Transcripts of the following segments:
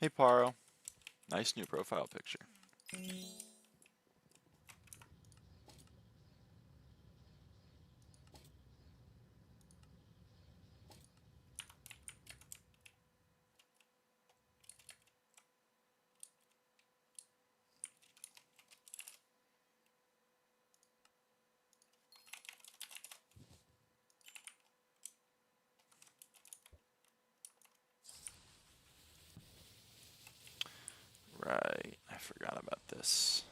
Hey Paro, nice new profile picture. Right, I forgot about this.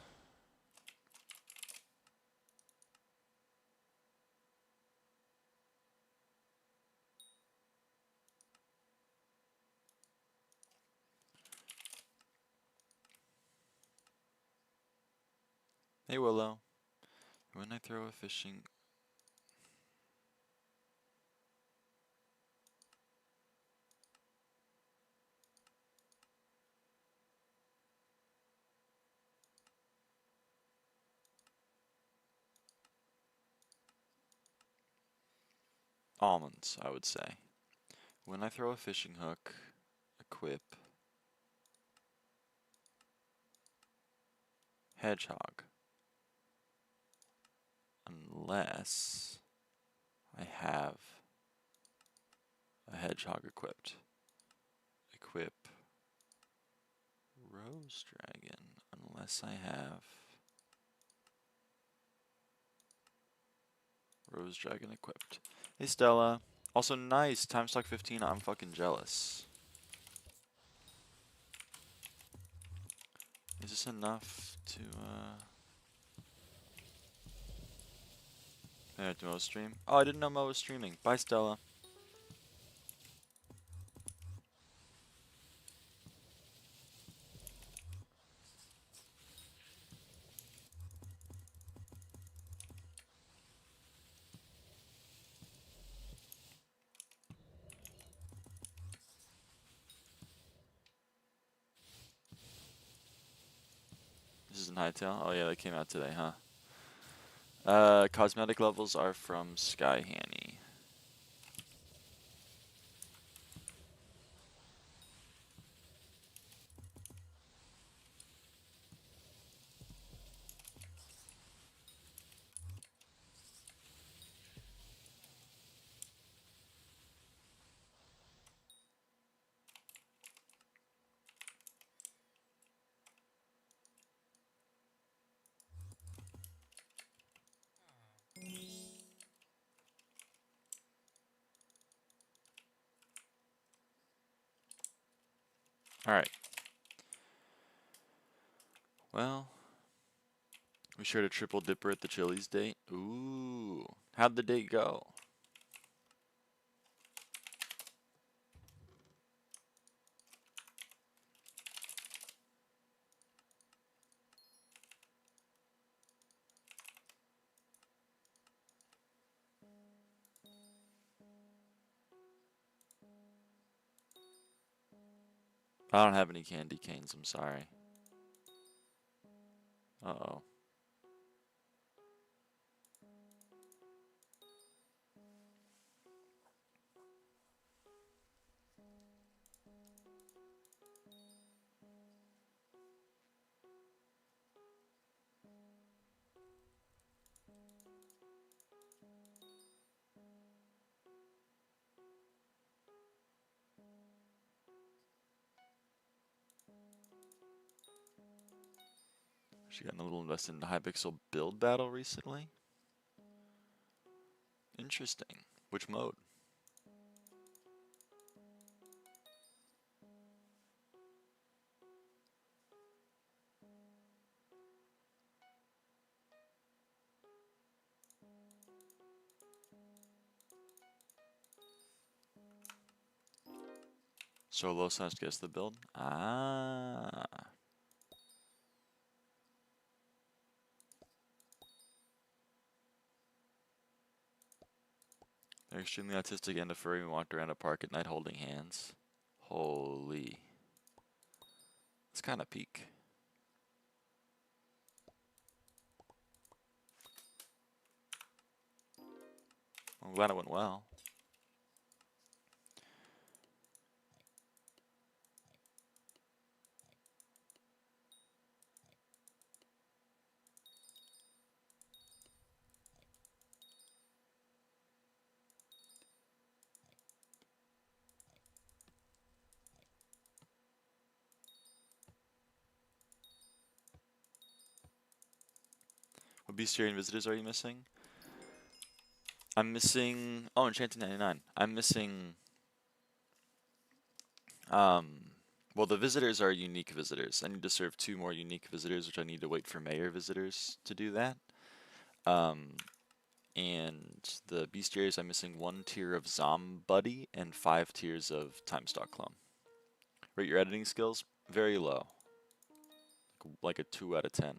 Hey Willow, when I throw a fishing... Almonds, I would say. When I throw a fishing hook, equip hedgehog. Unless I have a hedgehog equipped. Equip rose dragon, unless I have rose dragon equipped. Hey Stella, also nice, time stock 15, I'm fucking jealous. Is this enough to to Mo stream? Oh, I didn't know Mo was streaming. Bye Stella. This is in Hightail? Oh yeah, that came out today, huh? Cosmetic levels are from SkyHanni. Alright. Well, we shared a triple dipper at the Chili's date. Ooh. How'd the date go? I don't have any candy canes, I'm sorry. Uh-oh. She got a little invested in the Hypixel build battle recently. Interesting. Which mode? So low slash guess the build? Ah. They're extremely autistic and a furry and walked around a park at night holding hands. Holy. It's kind of peak. I'm glad it went well. What bestiary and visitors are you missing? I'm missing... Oh, Enchanted 99. I'm missing... Well, the visitors are unique visitors. I need to serve 2 more unique visitors, which I need to wait for mayor visitors to do that. And the bestiaries, I'm missing 1 tier of Zombuddy and 5 tiers of Timestock Clone. Rate your editing skills? Very low. Like a 2 out of 10.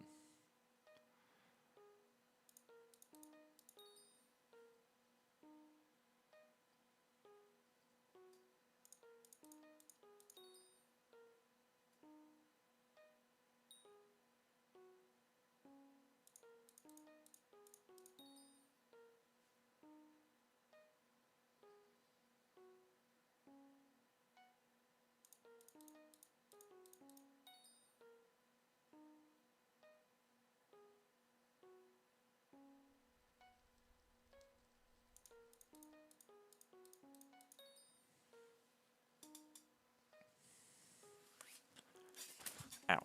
Ow.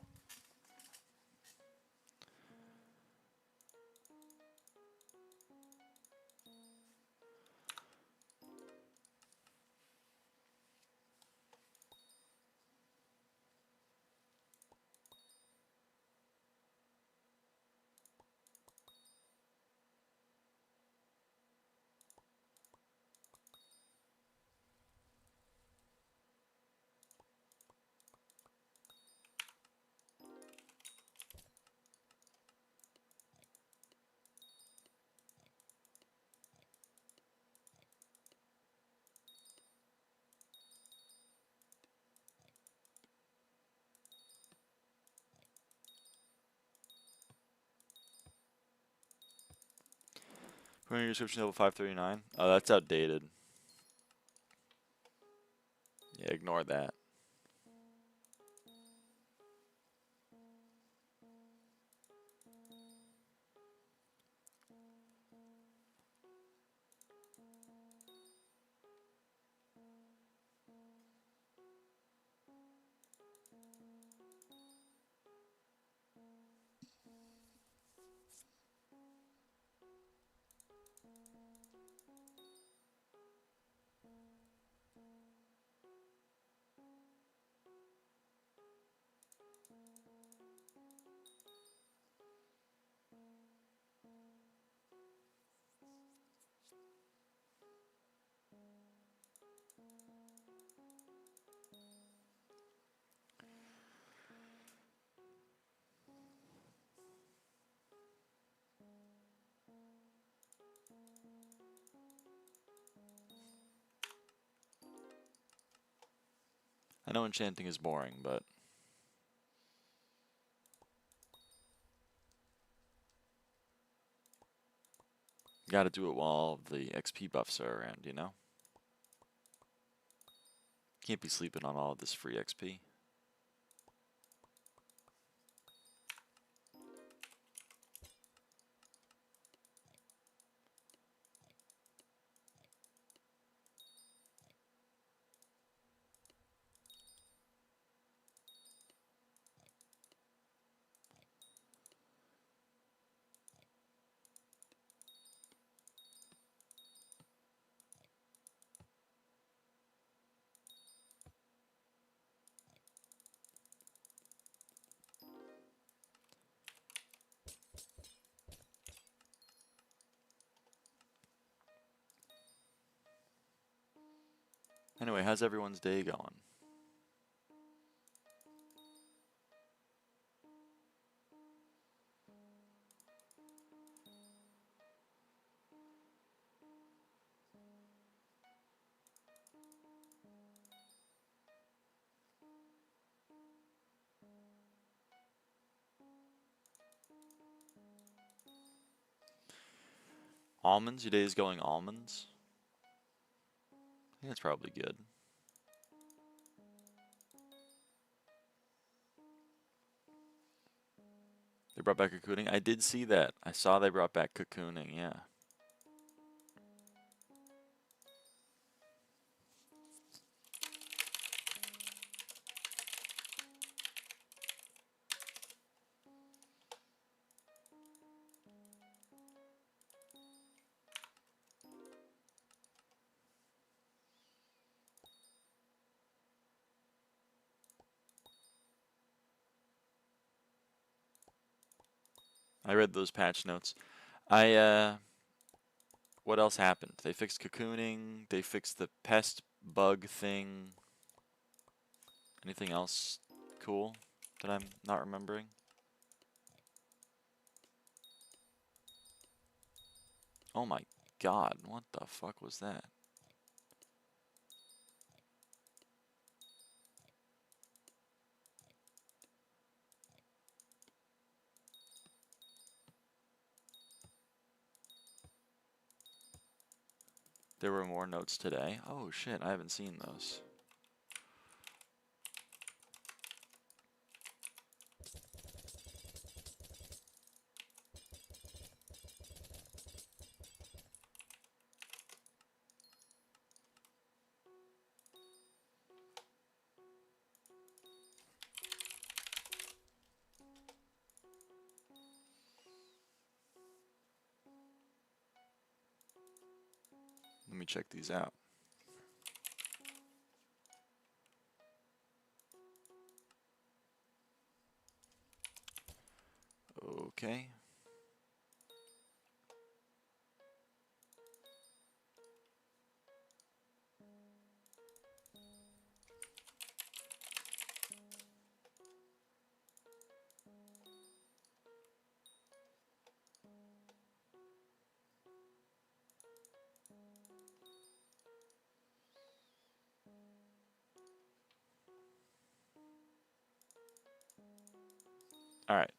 Put in your description level 539. Oh, that's outdated. Yeah, ignore that. I know enchanting is boring, but you gotta do it while all the XP buffs are around, you know? Can't be sleeping on all of this free XP. Anyway, how's everyone's day going? Almonds? Your day is going almonds? I think that's probably good. They brought back cocooning? I did see that. I saw they brought back cocooning, yeah. I read those patch notes. What else happened? They fixed cocooning. They fixed the pest bug thing. Anything else cool that I'm not remembering? Oh my god, what the fuck was that? There were more notes today. Oh shit, I haven't seen those. Let me check these out. Okay. All right.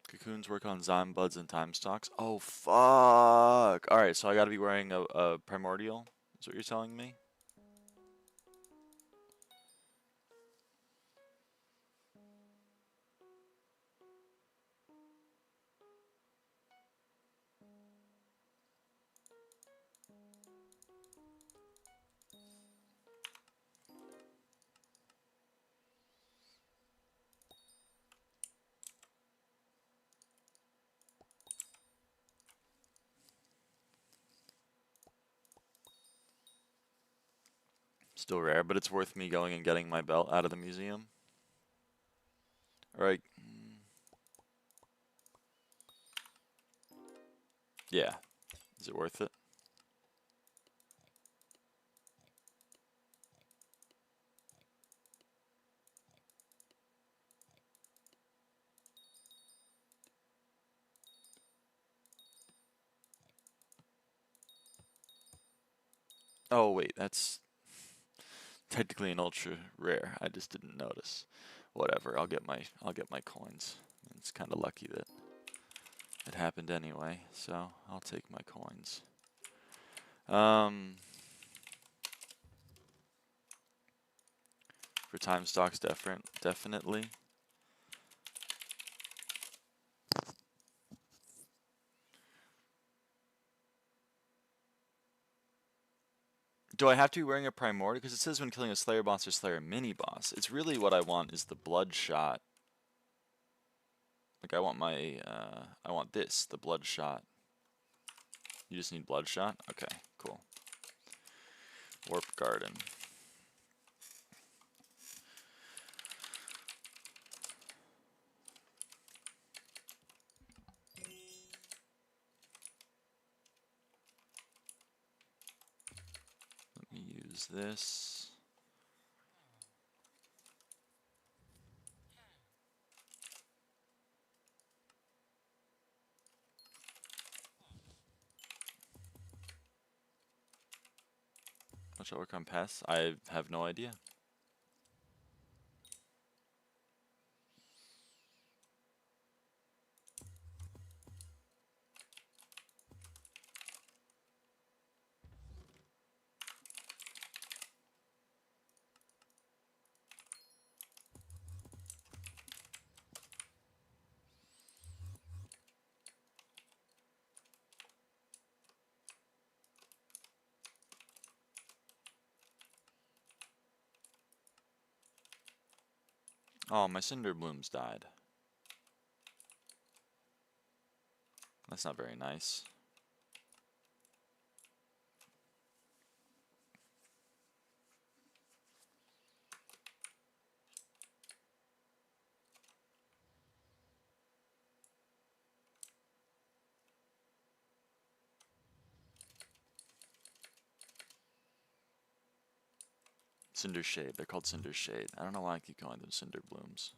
Cocoons work on Zyme buds and time stocks. Oh fuck! All right, so I got to be wearing a primordial. Is what you're telling me? Still rare, but it's worth me going and getting my belt out of the museum. All right. Yeah. Is it worth it? Oh wait, that's technically an ultra rare. I just didn't notice. Whatever. I'll get my coins. It's kind of lucky that it happened anyway, so I'll take my coins. For time stocks, definitely. Do I have to be wearing a primordial? Because it says when killing a Slayer boss or Slayer mini boss. It's really what I want is the bloodshot. Like I want this, the bloodshot. You just need bloodshot? Okay, cool. Warp Garden. Let me use this. What shall work on pests? I have no idea. Oh, my cinder blooms died. That's not very nice. Cinder Shade. They're called Cinder Shade. I don't know why I keep calling them Cinder Blooms.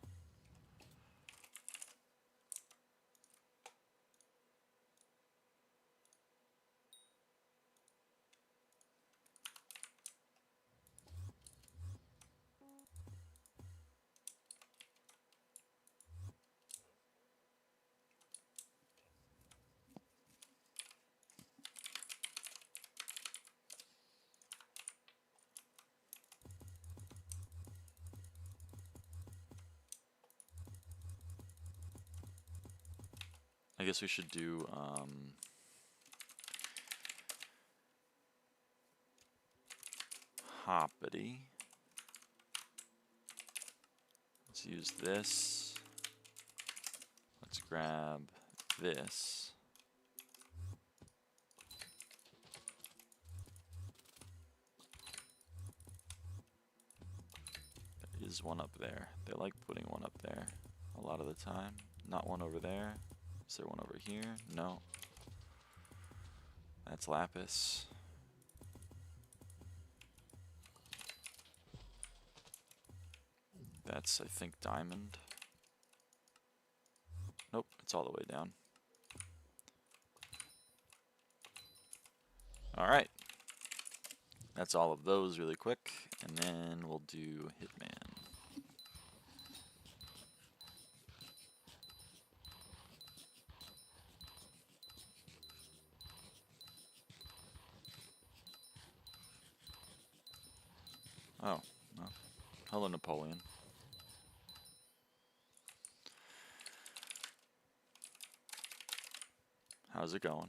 I guess we should do hoppity. Let's use this. Let's grab this. There is one up there. They like putting one up there a lot of the time. Not one over there. Is there one over here? No. That's lapis. That's, I think, diamond. Nope, it's all the way down. Alright. That's all of those really quick. And then we'll do Hitman. Oh, no. Hello, Napoleon. How's it going?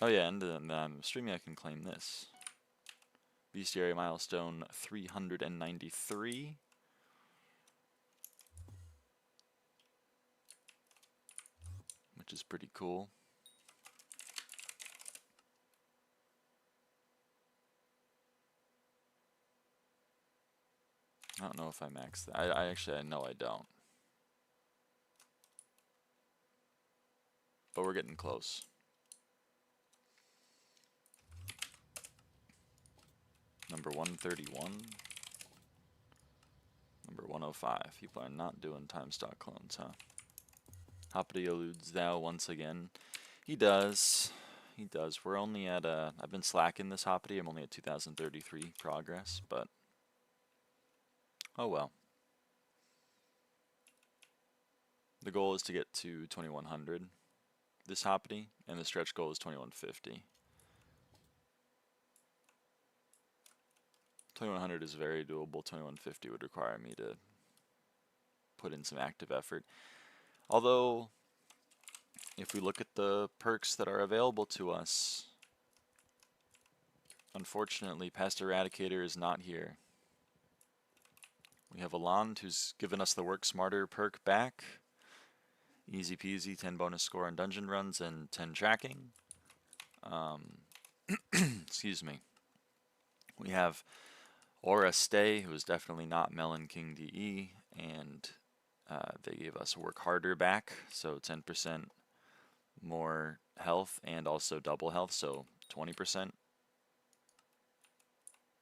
Oh yeah, and then streaming I can claim this. Bestiary milestone 393. Which is pretty cool. I don't know if I maxed that. I actually know I don't. But we're getting close. Number 131. Number 105. People are not doing time stock clones, huh? Hoppity eludes thou once again. He does. He does. We're only at I've been slacking this Hoppity. I'm only at 2033 progress, but oh well. The goal is to get to 2100 this Hoppity, and the stretch goal is 2150. 2100 is very doable. 2150 would require me to put in some active effort. Although, if we look at the perks that are available to us, unfortunately, Pest Eradicator is not here. We have Aland, who's given us the Work Smarter perk back. Easy peasy, 10 bonus score on dungeon runs and 10 tracking. Excuse me. We have Aura Stay, who is definitely not Melon King DE, and they gave us Work Harder back, so 10% more health and also double health, so 20%.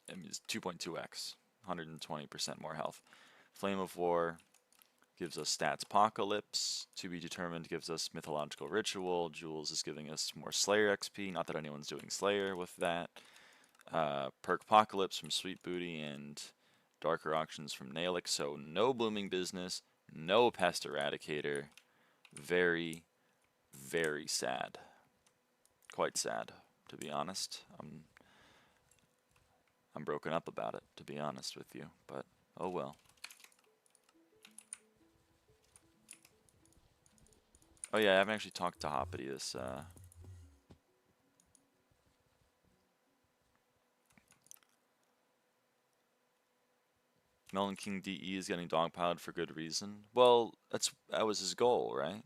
I mean, it's 2.2x, 120% more health. Flame of War gives us Stats Apocalypse. To be Determined gives us Mythological Ritual. Jules is giving us more Slayer XP. Not that anyone's doing Slayer with that. Perk Apocalypse from Sweet Booty and Darker Auctions from Nailix. So no Blooming Business, no Pest Eradicator. Very, very sad. Quite sad, to be honest. I'm broken up about it, to be honest with you, but oh well. Oh yeah, I haven't actually talked to Hoppity this Melon King DE is getting dogpiled for good reason. Well, that was his goal, right?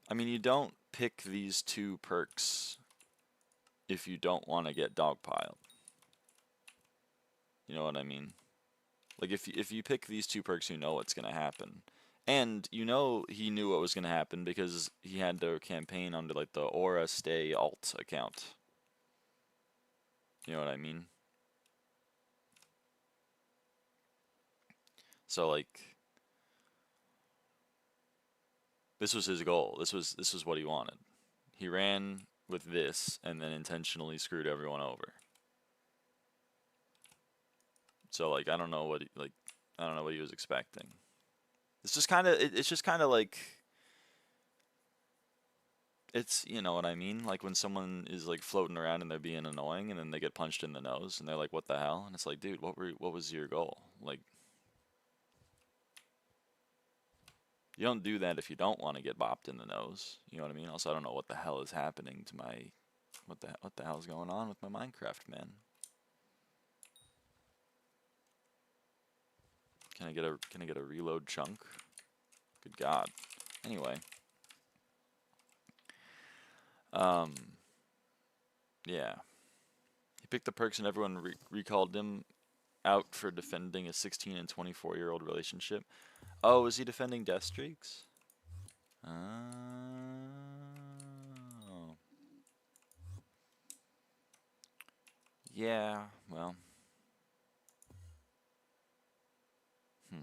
I mean, you don't pick these two perks if you don't want to get dogpiled. You know what I mean? Like if you pick these two perks, you know what's going to happen. And you know he knew what was going to happen because he had their campaign under like the Aura Stay alt account. You know what I mean? So like this was his goal. This was what he wanted. He ran with this and then intentionally screwed everyone over. So like I don't know what I don't know what he was expecting. It's just kind of it's just kind of like it's, you know what I mean? Like when someone is like floating around and they're being annoying and then they get punched in the nose and they're like, "What the hell?" And it's like, "Dude, what was your goal?" Like you don't do that if you don't want to get bopped in the nose. You know what I mean? Also, I don't know what the hell is happening to my what the hell is going on with my Minecraft, man? Can I get a reload chunk? Good God. Anyway, um, yeah. He picked the perks and everyone recalled him out for defending a 16 and 24-year-old relationship. Oh, is he defending death streaks? Oh. Yeah, well. Hmm.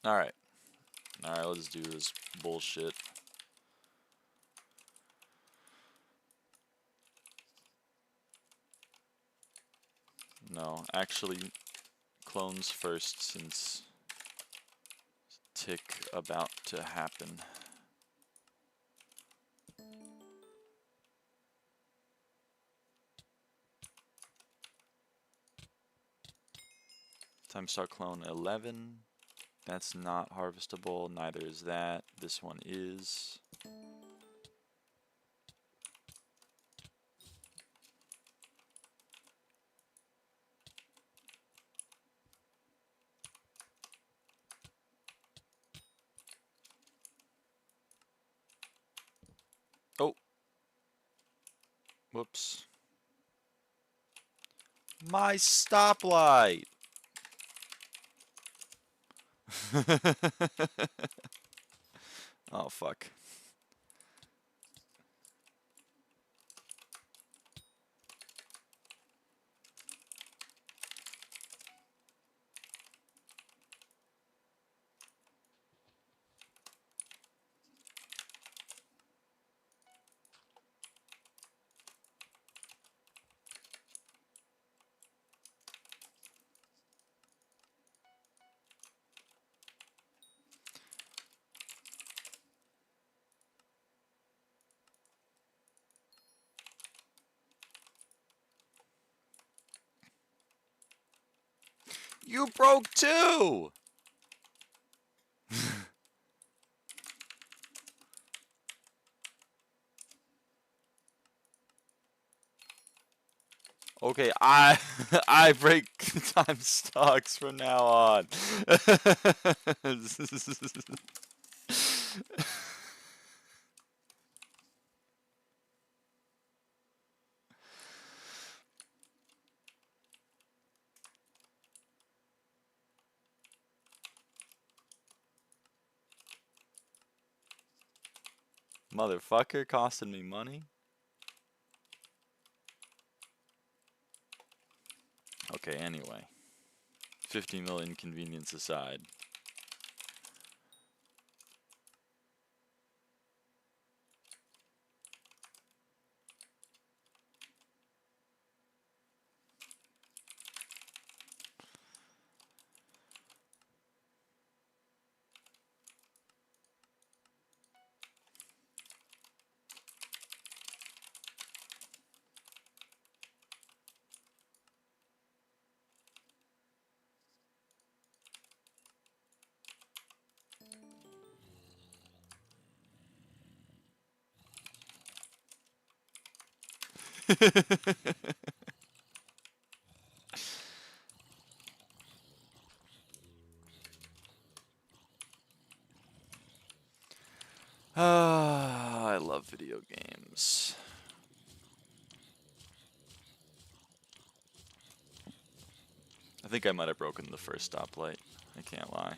Alright. Alright, let's do this bullshit. No, actually, clones first since tick about to happen. Time start clone 11. That's not harvestable, neither is that. This one is. Oh! Whoops. My stoplight! Oh, fuck. You broke too! Okay, I break time stocks from now on. Motherfucker costing me money. Okay, anyway. 50 million convenience aside. I love video games. I think I might have broken the first stoplight. I can't lie.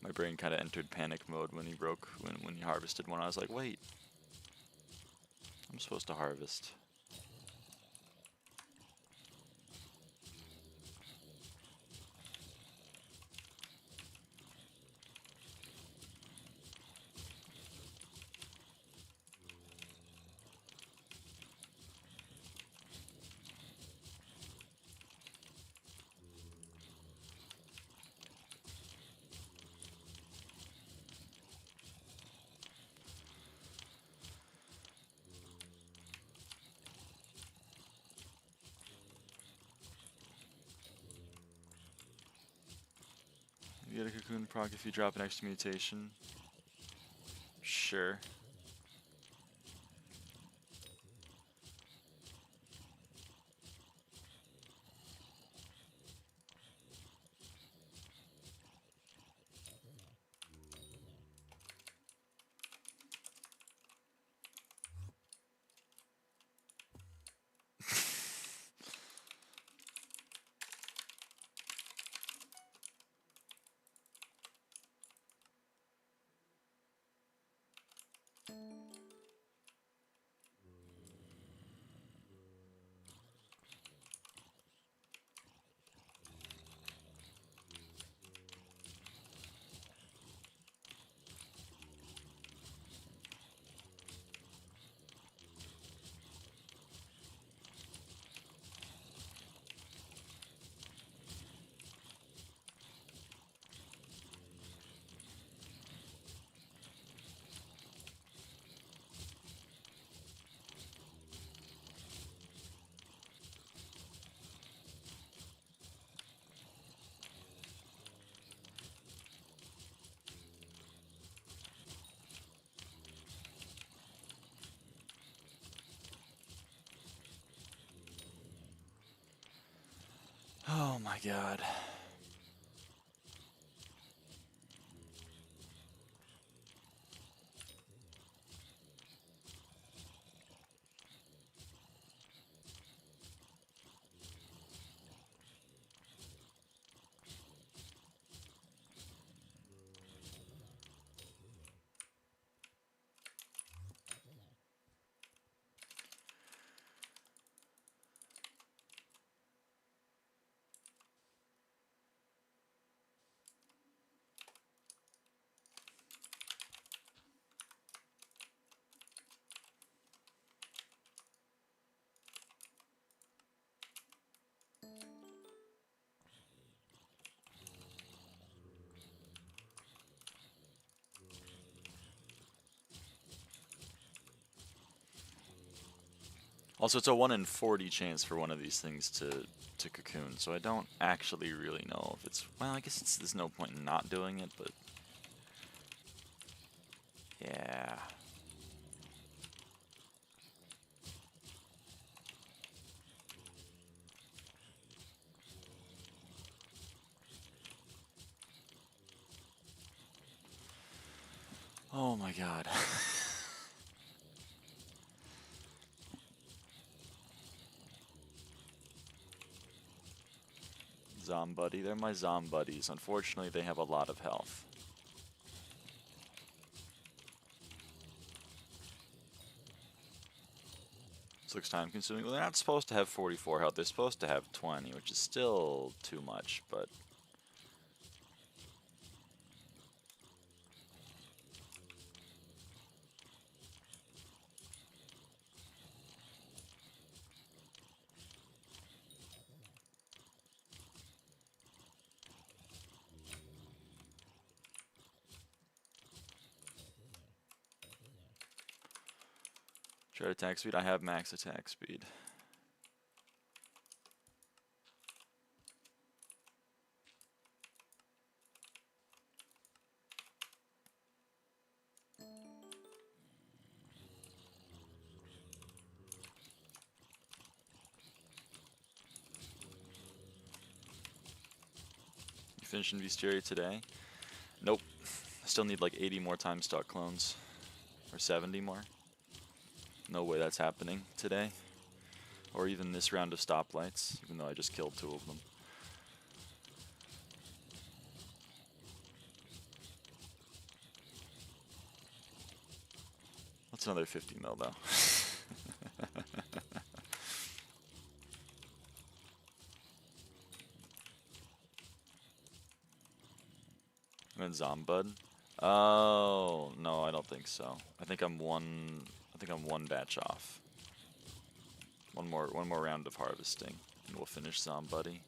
My brain kind of entered panic mode when he harvested one. I was like, wait, I'm supposed to harvest. You get a cocoon proc if you drop an extra mutation. Sure. Oh my god. Also, it's a 1 in 40 chance for one of these things to cocoon, so I don't actually really know if it's... Well, I guess there's no point in not doing it, but... Yeah... Oh my god. Zombuddy. They're my zombuddies. Unfortunately, they have a lot of health. This looks time consuming. Well, they're not supposed to have 44 health. They're supposed to have 20, which is still too much, but... Try attack speed. I have max attack speed. You finishing Vestiaria today? Nope. I still need like 80 more time stock clones. Or 70 more. No way that's happening today. Or even this round of stoplights, even though I just killed 2 of them. That's another 50 mil though. I'm in Zombud. Oh no, I don't think so. I think I'm one batch off. One more round of harvesting, and we'll finish Zombuddy.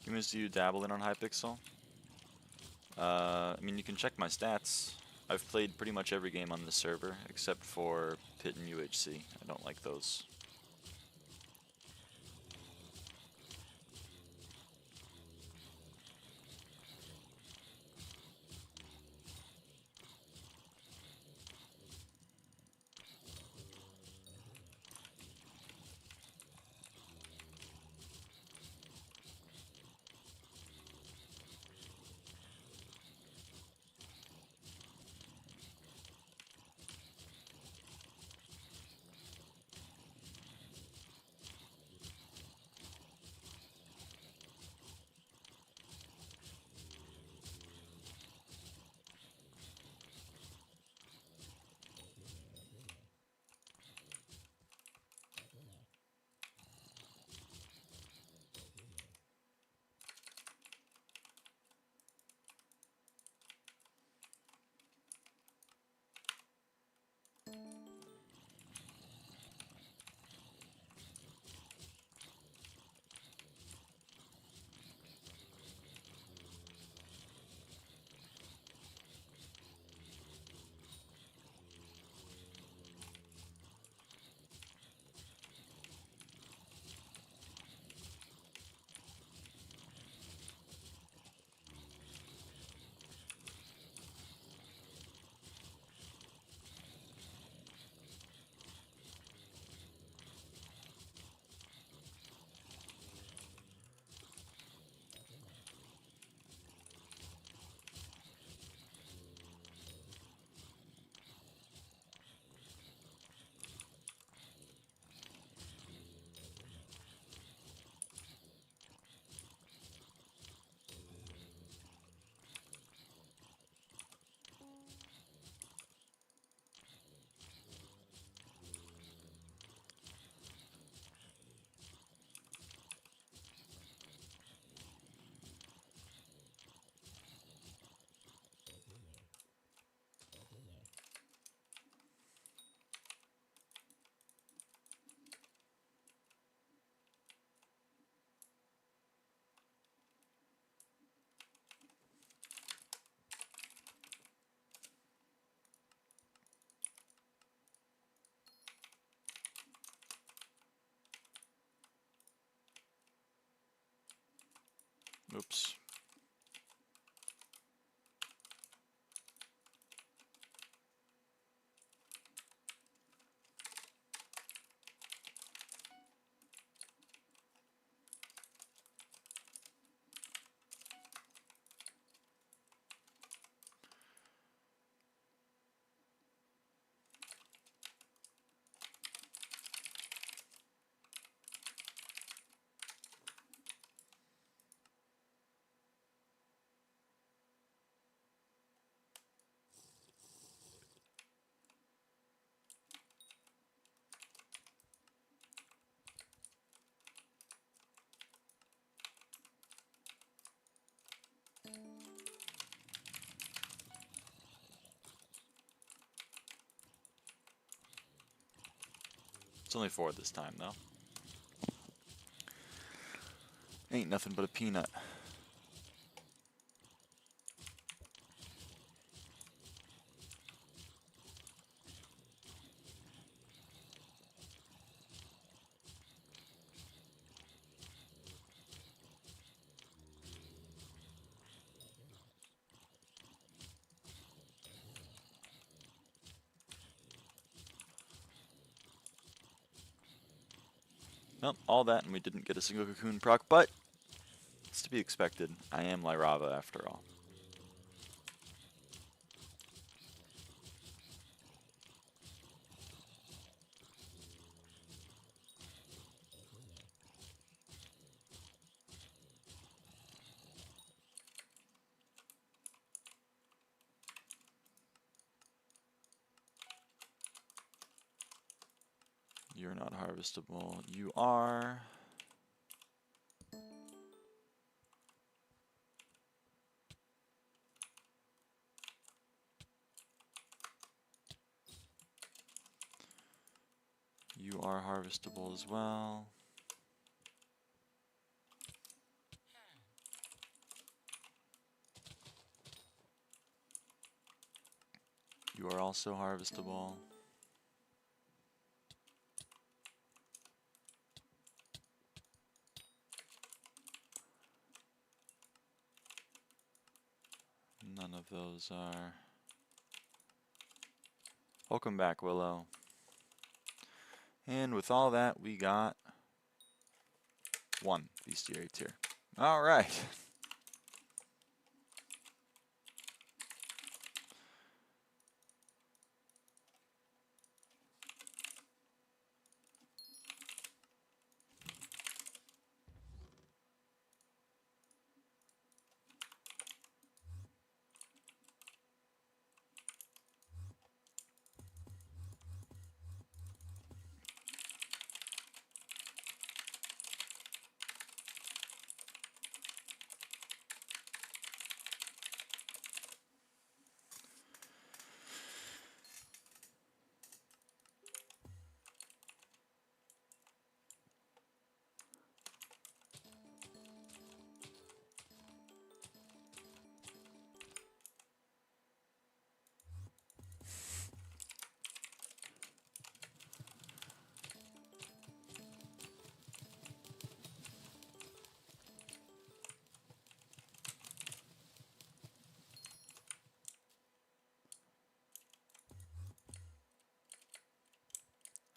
Humans, do you dabble in on Hypixel? I mean, you can check my stats. I've played pretty much every game on the server, except for Pit and UHC. I don't like those. Oops. It's only 4 this time, though. Ain't nothing but a peanut. Nope, all that, and we didn't get a single cocoon proc, but it's to be expected. I am lyraava after all. You're not harvestable. You are. You are harvestable as well. You are also harvestable. None of those are. Welcome back, Willow. And with all that, we got 1 bestiary tier. All right.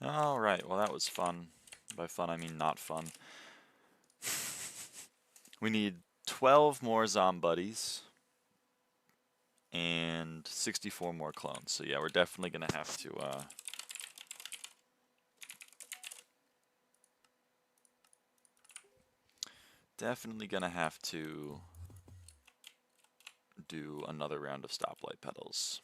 All right, well that was fun. By fun, I mean not fun. We need 12 more zombuddies and 64 more clones. So yeah, we're definitely gonna have to do another round of stoplight petals.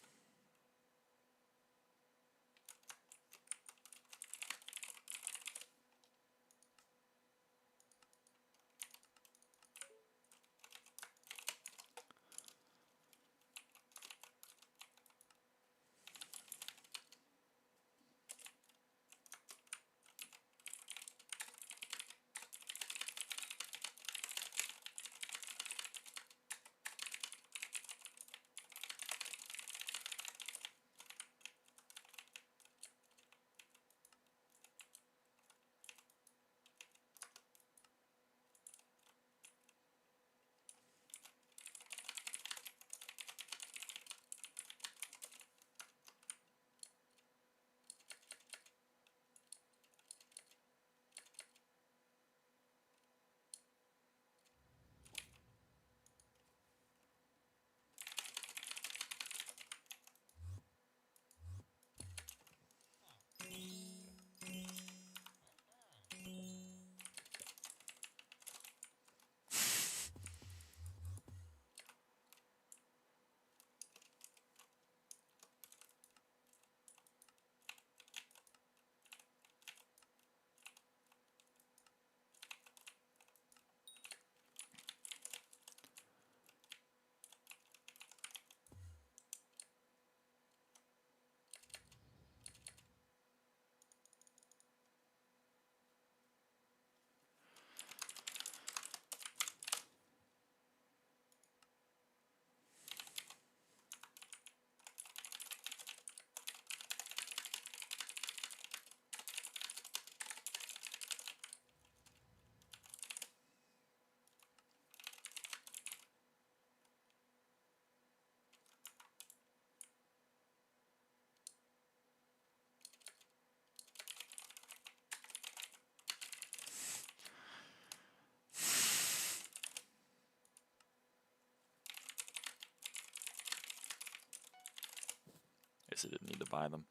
guess I didn't need to buy them.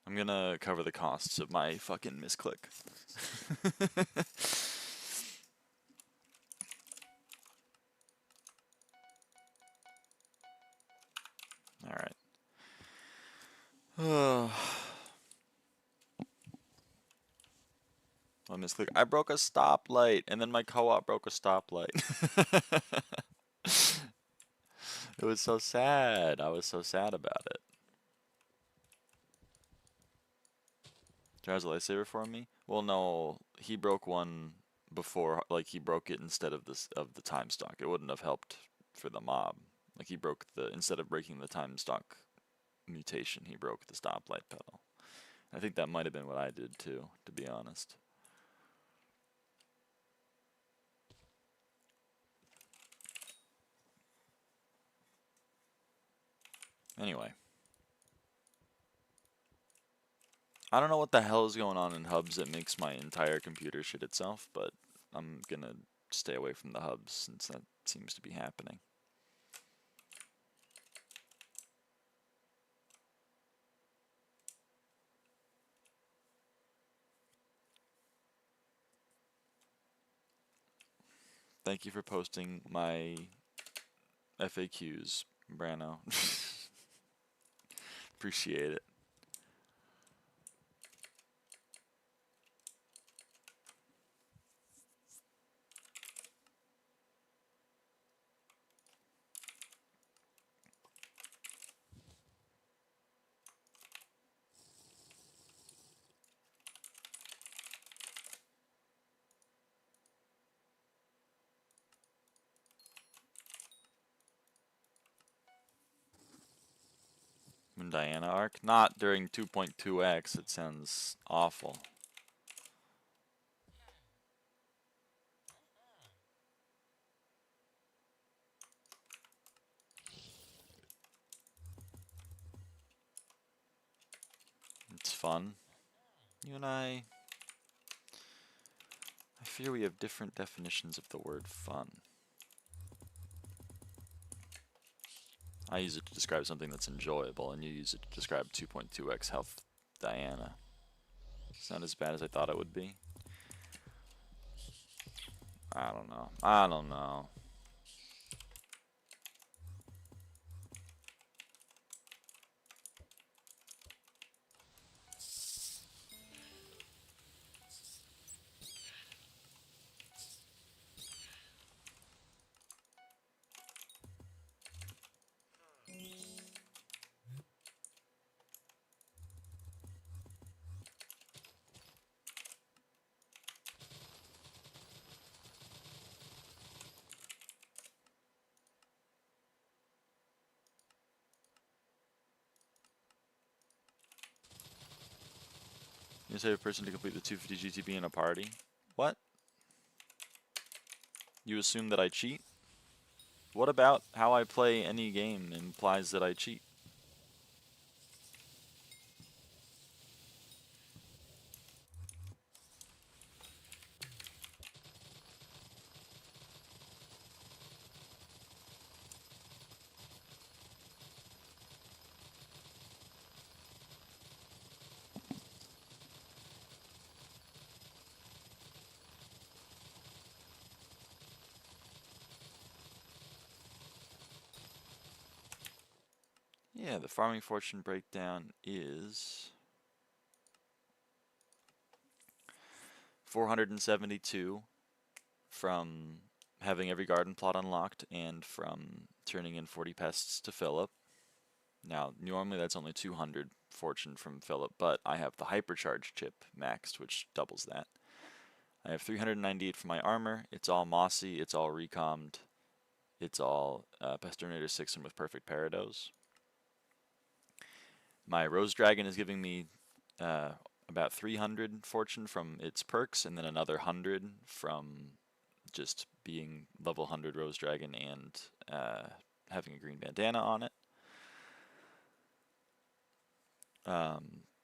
I'm gonna cover the costs of my fucking misclick. Alright. I misclick. I broke a stoplight, and then my co-op broke a stoplight. It was so sad. I was so sad about it. Charge a lightsaber for me? Well, no, he broke one before. Like he broke it instead of the time stock. It wouldn't have helped for the mob. Like he broke instead of breaking the time stock mutation, he broke the stoplight pedal. I think that might have been what I did too, to be honest. Anyway. I don't know what the hell is going on in hubs that makes my entire computer shit itself, but I'm gonna stay away from the hubs since that seems to be happening. Thank you for posting my FAQs, Brano. Appreciate it. Diana arc? Not during 2.2x, it sounds awful. It's fun. You and I fear we have different definitions of the word fun. I use it to describe something that's enjoyable, and you use it to describe 2.2x health Diana. It's not as bad as I thought it would be. I don't know. I don't know. You save a person to complete the 250 GTB in a party? What? You assume that I cheat? What about how I play any game implies that I cheat? Yeah, the farming fortune breakdown is 472 from having every garden plot unlocked and from turning in 40 pests to Philip. Now, normally that's only 200 fortune from Philip, but I have the hypercharge chip maxed, which doubles that. I have 398 for my armor. It's all mossy, it's all recommed, it's all Pestinator 6 and with perfect parados. My Rose Dragon is giving me about 300 fortune from its perks, and then another 100 from just being level 100 Rose Dragon and having a green bandana on it.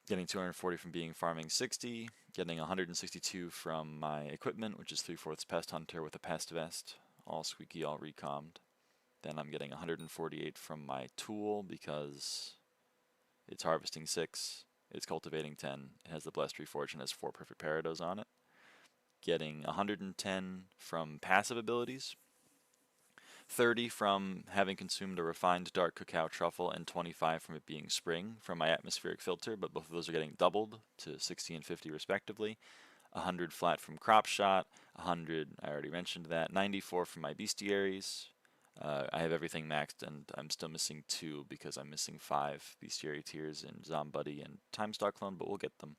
Getting 240 from being farming 60, getting 162 from my equipment, which is 3/4 Pest Hunter with a Pest Vest, all squeaky, all recommed. Then I'm getting 148 from my tool because it's harvesting 6, it's cultivating 10, it has the Blessed Refortune, has 4 perfect parados on it. Getting 110 from passive abilities, 30 from having consumed a refined dark cacao truffle, and 25 from it being spring from my atmospheric filter, but both of those are getting doubled to 60 and 50 respectively. 100 flat from crop shot, 100, I already mentioned that, 94 from my bestiaries. I have everything maxed, and I'm still missing 2 because I'm missing 5 bestiary tiers in Zombuddy and Timestock clone, but we'll get them.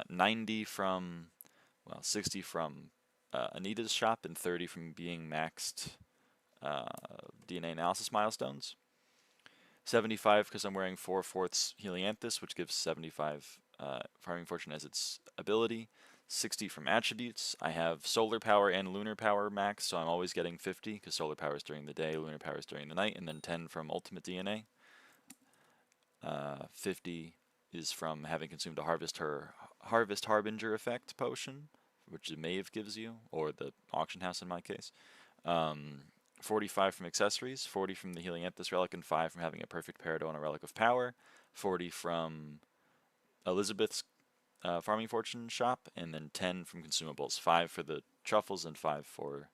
90 from, well, 60 from Anita's shop, and 30 from being maxed DNA analysis milestones. 75 because I'm wearing 4/4 Helianthus, which gives 75 farming fortune as its ability. 60 from attributes. I have solar power and lunar power max, so I'm always getting 50 because solar power is during the day, lunar power is during the night, and then 10 from ultimate DNA. 50 is from having consumed a Harvest Harbinger effect potion, which the Maeve gives you, or the auction house in my case. 45 from accessories, 40 from the Helianthus relic, and 5 from having a perfect Peridot and a relic of power. 40 from Elizabeth's farming fortune shop, and then 10 from consumables, 5 for the truffles and 5 for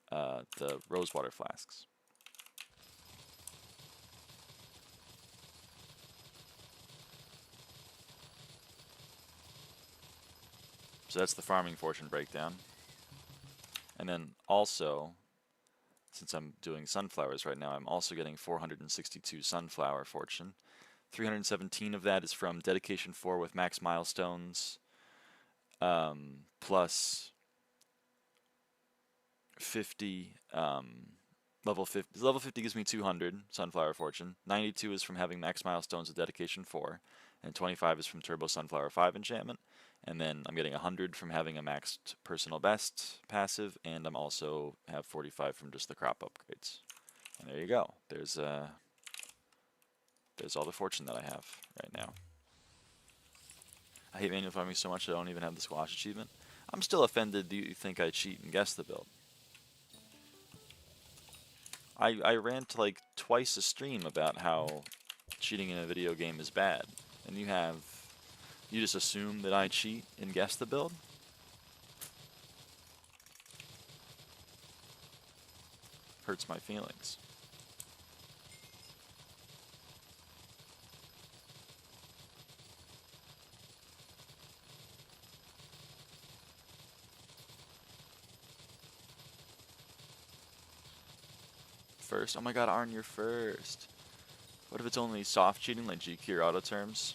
the rosewater flasks. So that's the farming fortune breakdown. And then also, since I'm doing sunflowers right now, I'm also getting 462 sunflower fortune. 317 of that is from Dedication 4 with max milestones, plus 50, level 50. Level 50 gives me 200 sunflower fortune. 92 is from having max milestones with Dedication 4, and 25 is from Turbo Sunflower 5 enchantment. And then I'm getting 100 from having a maxed personal best passive, and I'm also have 45 from just the crop upgrades. And there you go. There's all the fortune that I have right now. I hate manual farming so much I don't even have the squash achievement. I'm still offended that you think I cheat and guess the build. I rant like twice a stream about how cheating in a video game is bad, and you just assume that I cheat and guess the build? Hurts my feelings. First? Oh my god, Arn, you're first. What if it's only soft cheating like GQ or auto terms?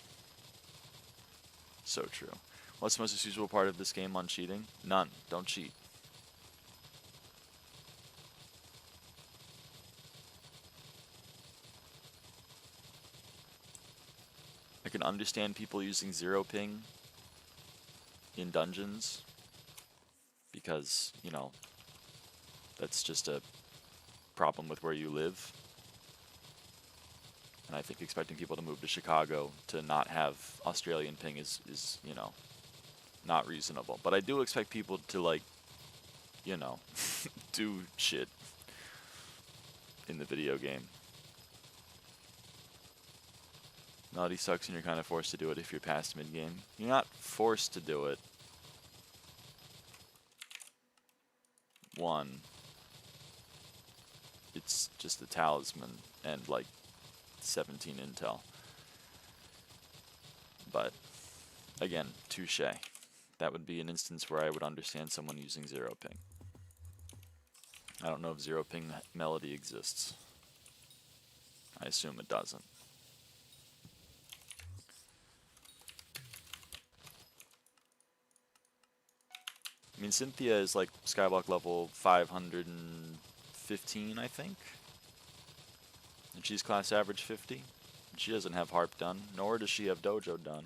So true. What's the most excusable part of this game on cheating? None. Don't cheat. I can understand people using 0 ping in dungeons because, you know, that's just a problem with where you live. And I think expecting people to move to Chicago to not have Australian ping is you know, not reasonable. But I do expect people to, like, you know, do shit in the video game. Naughty sucks and you're kind of forced to do it if you're past mid-game. You're not forced to do it. One, it's just a talisman, and, like, 17 intel. But again, touche. That would be an instance where I would understand someone using 0ping. I don't know if 0ping melody exists. I assume it doesn't. I mean, Cynthia is like SkyBlock level 515, I think. And she's class average 50. She doesn't have harp done, nor does she have dojo done.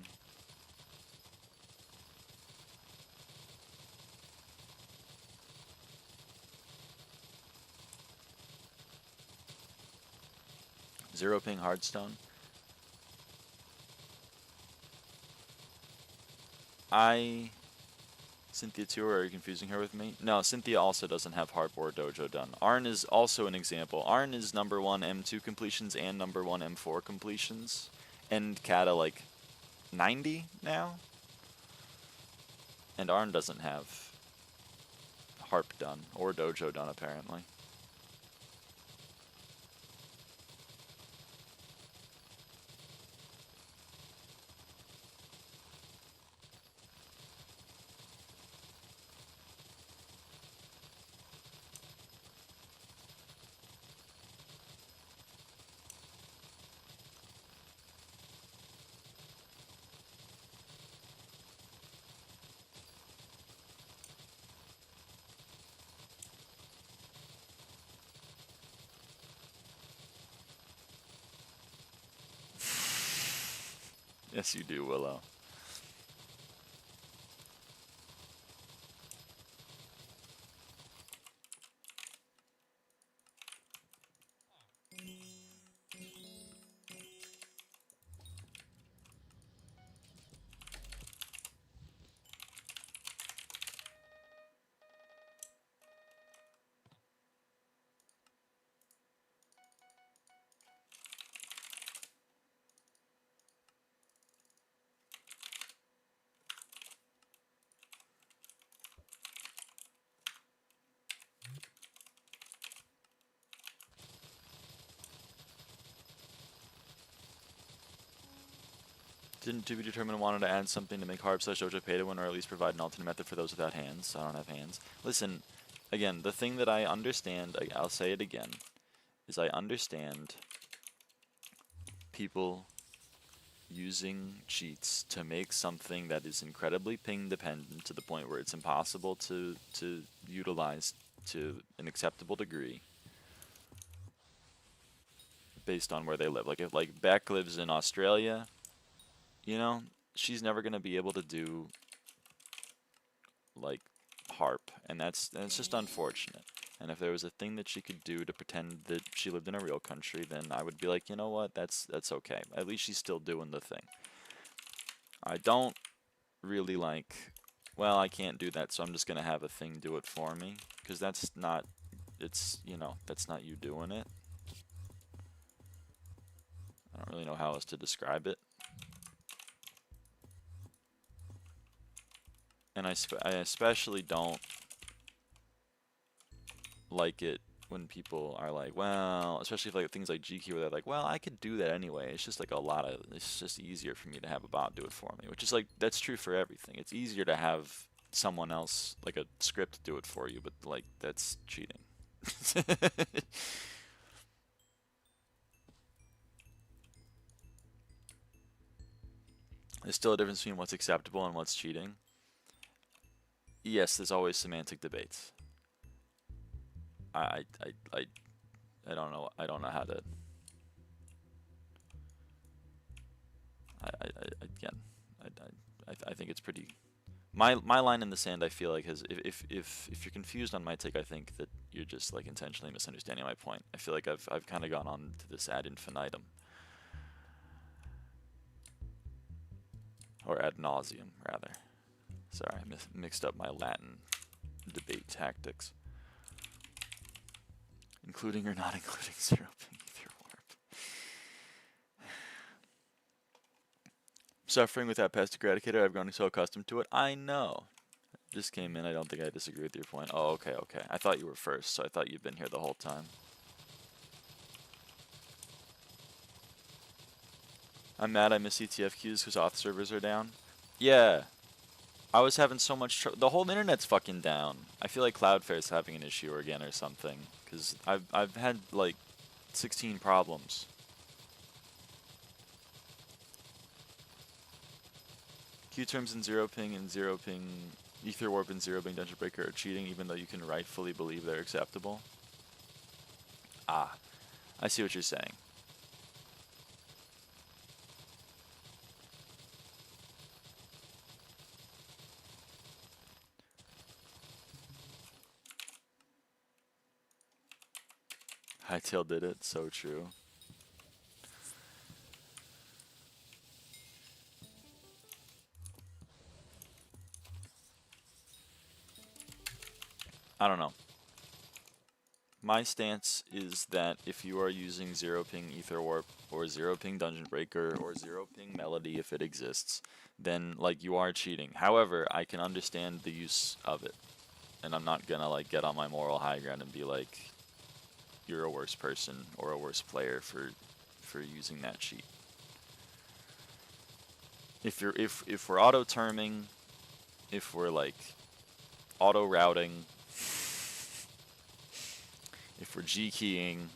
Zero ping hardstone. Cynthia too, or are you confusing her with me? No, Cynthia also doesn't have harp or dojo done. Arn is also an example. Arn is number 1 M2 completions and number 1 M4 completions. And Kata like 90 now. And Arn doesn't have harp done or dojo done apparently. Yes, you do, Willow. Didn't To Be Determined wanted to add something to make harp/dojo pay to win, or at least provide an alternate method for those without hands? I don't have hands. Listen, again, the thing that I understand, I'll say it again, is I understand people using cheats to make something that is incredibly ping dependent to the point where it's impossible to utilize to an acceptable degree based on where they live. Like if Beck lives in Australia, you know, she's never going to be able to do like harp, and that's just unfortunate. And if there was a thing that she could do to pretend that she lived in a real country, then I would be like, you know what, that's okay. At least she's still doing the thing. I don't really like, well, I can't do that, so I'm just going to have a thing do it for me, because that's not, it's, you know, that's not you doing it. I don't really know how else to describe it. And I especially don't like it when people are like, well, especially if like things like GQ where they're like, well, I could do that anyway. It's just like it's just easier for me to have a bot do it for me, which is like, that's true for everything. It's easier to have someone else, like a script, do it for you, but like, that's cheating. There's still a difference between what's acceptable and what's cheating. Yes, there's always semantic debates. I don't know. I don't know how to. Again, I think it's pretty. My line in the sand, I feel like, has if you're confused on my take, I think that you're just like intentionally misunderstanding my point. I feel like I've kind of gone on to this ad infinitum, or ad nauseum rather. Sorry, I mixed up my Latin debate tactics. Including or not including 0ping ether warp. Suffering with that pest eradicator, I've grown so accustomed to it. I know. Just came in, I don't think I disagree with your point. Oh, okay. I thought you were first, so I thought you'd been here the whole time. I'm mad I miss ETF queues because auth servers are down. Yeah, I was having so much trouble. The whole internet's fucking down. I feel like Cloudflare's having an issue again or something. Because I've had like 16 problems. Q terms and zero ping Ether warp and zero ping dungeon breaker are cheating even though you can rightfully believe they're acceptable. Ah, I see what you're saying. Hightail did it, so true. I don't know. My stance is that if you are using zero ping Ether Warp or zero ping Dungeon Breaker or zero ping Melody if it exists, then like you are cheating. However, I can understand the use of it. And I'm not gonna like get on my moral high ground and be like you're a worse person or a worse player for using that cheat. If we're auto terming, if we're like auto routing, if we're G keying,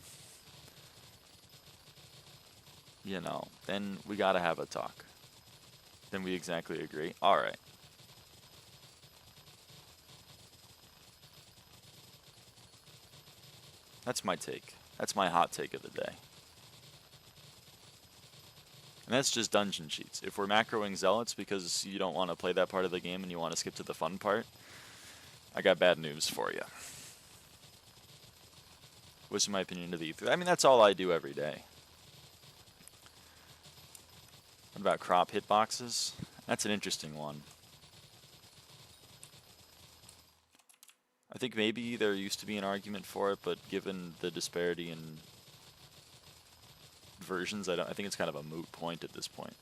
you know, then we gotta have a talk. Then we exactly agree. All right. That's my take. That's my hot take of the day. And that's just dungeon cheats. If we're macroing zealots because you don't want to play that part of the game and you want to skip to the fun part, I got bad news for you. What's my opinion of the ether? I mean, that's all I do every day. What about crop hitboxes? That's an interesting one. I think maybe there used to be an argument for it, but given the disparity in versions, I think it's kind of a moot point at this point.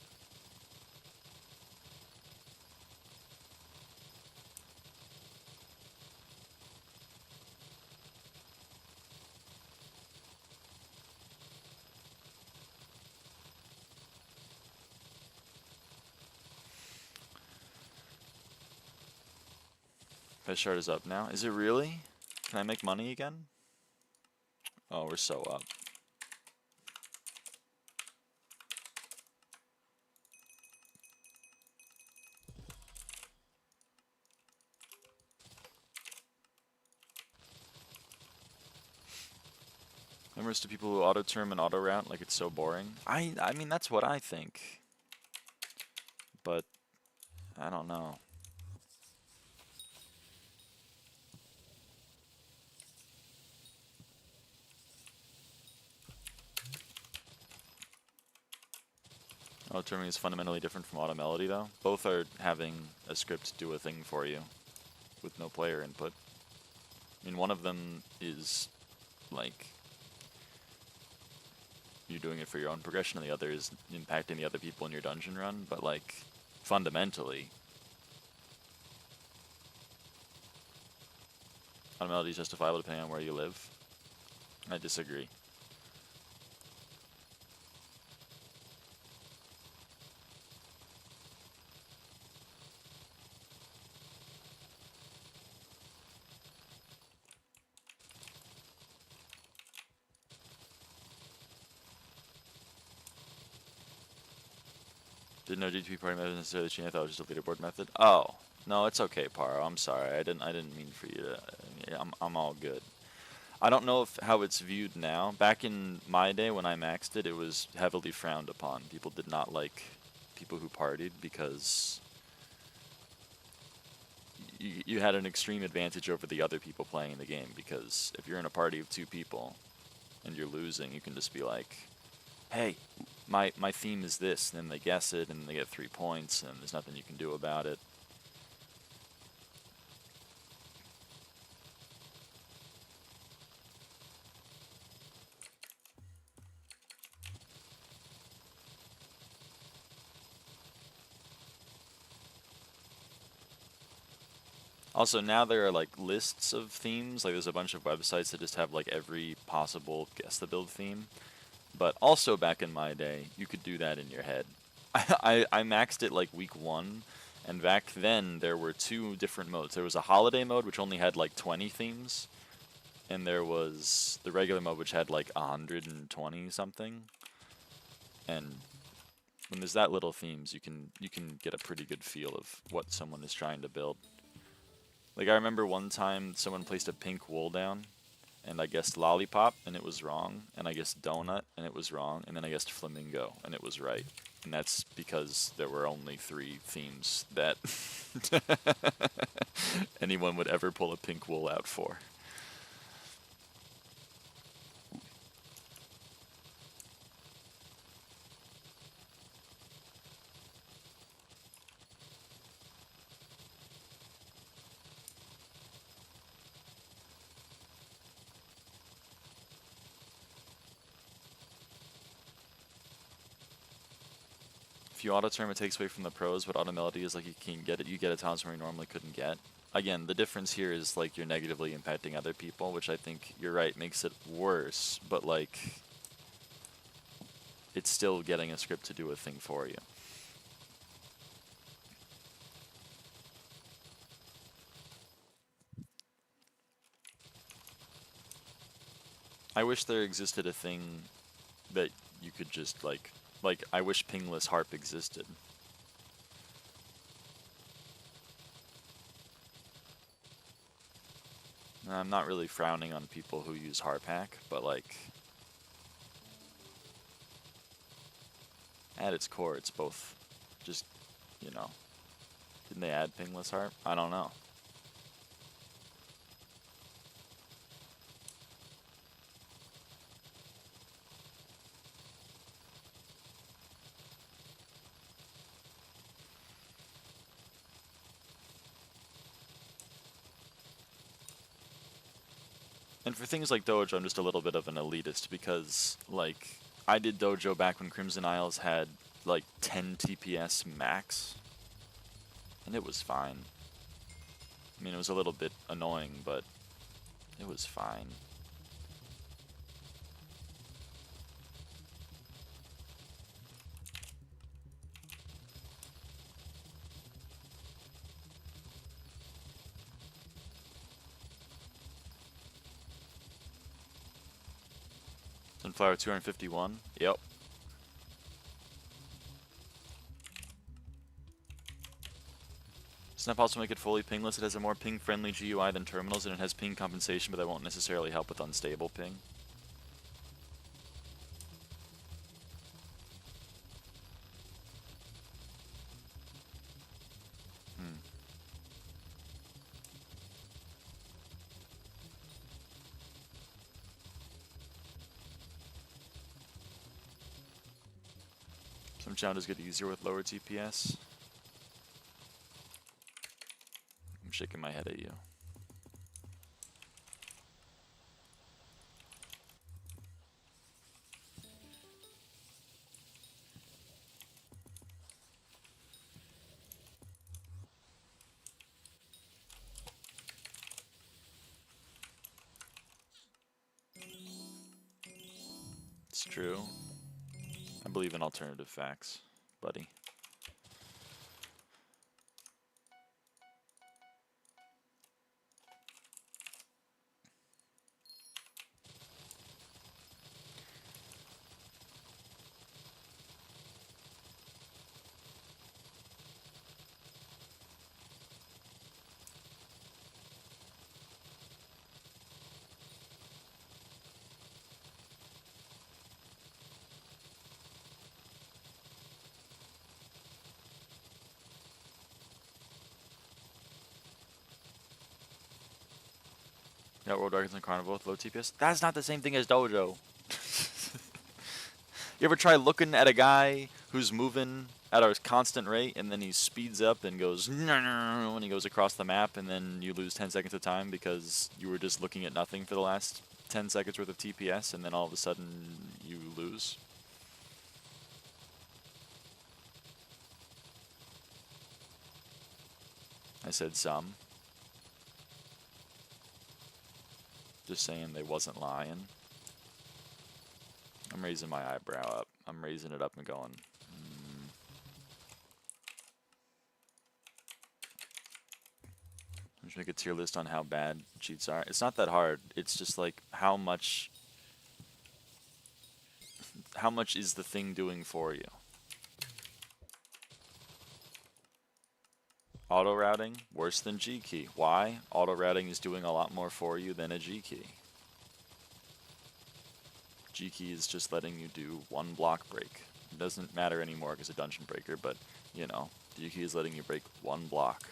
Pest shard is up now. Is it really? Can I make money again? Oh, we're so up. Remembers to people who auto-term and auto-route like it's so boring. I mean, that's what I think. But, I don't know. Auto-terming is fundamentally different from auto-melody, though. Both are having a script do a thing for you with no player input. I mean, one of them is, like, you're doing it for your own progression, and the other is impacting the other people in your dungeon run, but, like, fundamentally, auto-melody is justifiable depending on where you live. I disagree. Didn't know GTP party method necessarily changed. I thought it was just a leaderboard method. Oh, no, it's okay, Paro. I'm sorry. I didn't mean for you to. I'm all good. I don't know how it's viewed now. Back in my day when I maxed it, it was heavily frowned upon. People did not like people who partied because you had an extreme advantage over the other people playing in the game. Because if you're in a party of 2 people and you're losing, you can just be like, hey, my theme is this, and then they guess it, and they get 3 points, and there's nothing you can do about it. Also, now there are like lists of themes. Like there's a bunch of websites that just have like every possible guess the build theme. But also back in my day, you could do that in your head. I maxed it like week 1, and back then there were 2 different modes. There was a holiday mode which only had like 20 themes, and there was the regular mode which had like 120 something. And when there's that little themes, you can get a pretty good feel of what someone is trying to build. Like I remember one time someone placed a pink wool down, and I guessed lollipop, and it was wrong, and I guessed donut, and it was wrong, and then I guessed flamingo, and it was right. And that's because there were only 3 themes that anyone would ever pull a pink wool out for. If you auto-term, it takes away from the pros, but auto-melody is like you get at times where you normally couldn't get. Again, the difference here is like you're negatively impacting other people, which I think you're right makes it worse, but like it's still getting a script to do a thing for you. I wish there existed a thing that you could just like I wish pingless harp existed. I'm not really frowning on people who use harp hack, but like at its core it's both just, you know, didn't they add pingless harp? I don't know. And for things like Dojo, I'm just a little bit of an elitist because, like, I did Dojo back when Crimson Isles had, like, 10 TPS max, and it was fine. I mean, it was a little bit annoying, but it was fine. Sunflower 251? Yep. Snap also make it fully pingless. It has a more ping-friendly GUI than terminals, and it has ping compensation, but that won't necessarily help with unstable ping. Some challenges get easier with lower TPS. I'm shaking my head at you. It's true. I believe in alternative facts, buddy. Yeah, World Dragons and Carnival with low TPS. That's not the same thing as Dojo. You ever try looking at a guy who's moving at a constant rate and then he speeds up and goes when he goes across the map, and then you lose 10 seconds of time because you were just looking at nothing for the last 10 seconds worth of TPS, and then all of a sudden you lose? I said some. Just saying they wasn't lying. I'm raising my eyebrow up. I'm raising it up and going, I'm just make a tier list on how bad cheats are. It's not that hard. It's just like how much is the thing doing for you? Auto routing, worse than G key. Why? Auto routing is doing a lot more for you than a G key. G key is just letting you do one block break. It doesn't matter anymore because it's a dungeon breaker, but you know, G key is letting you break one block.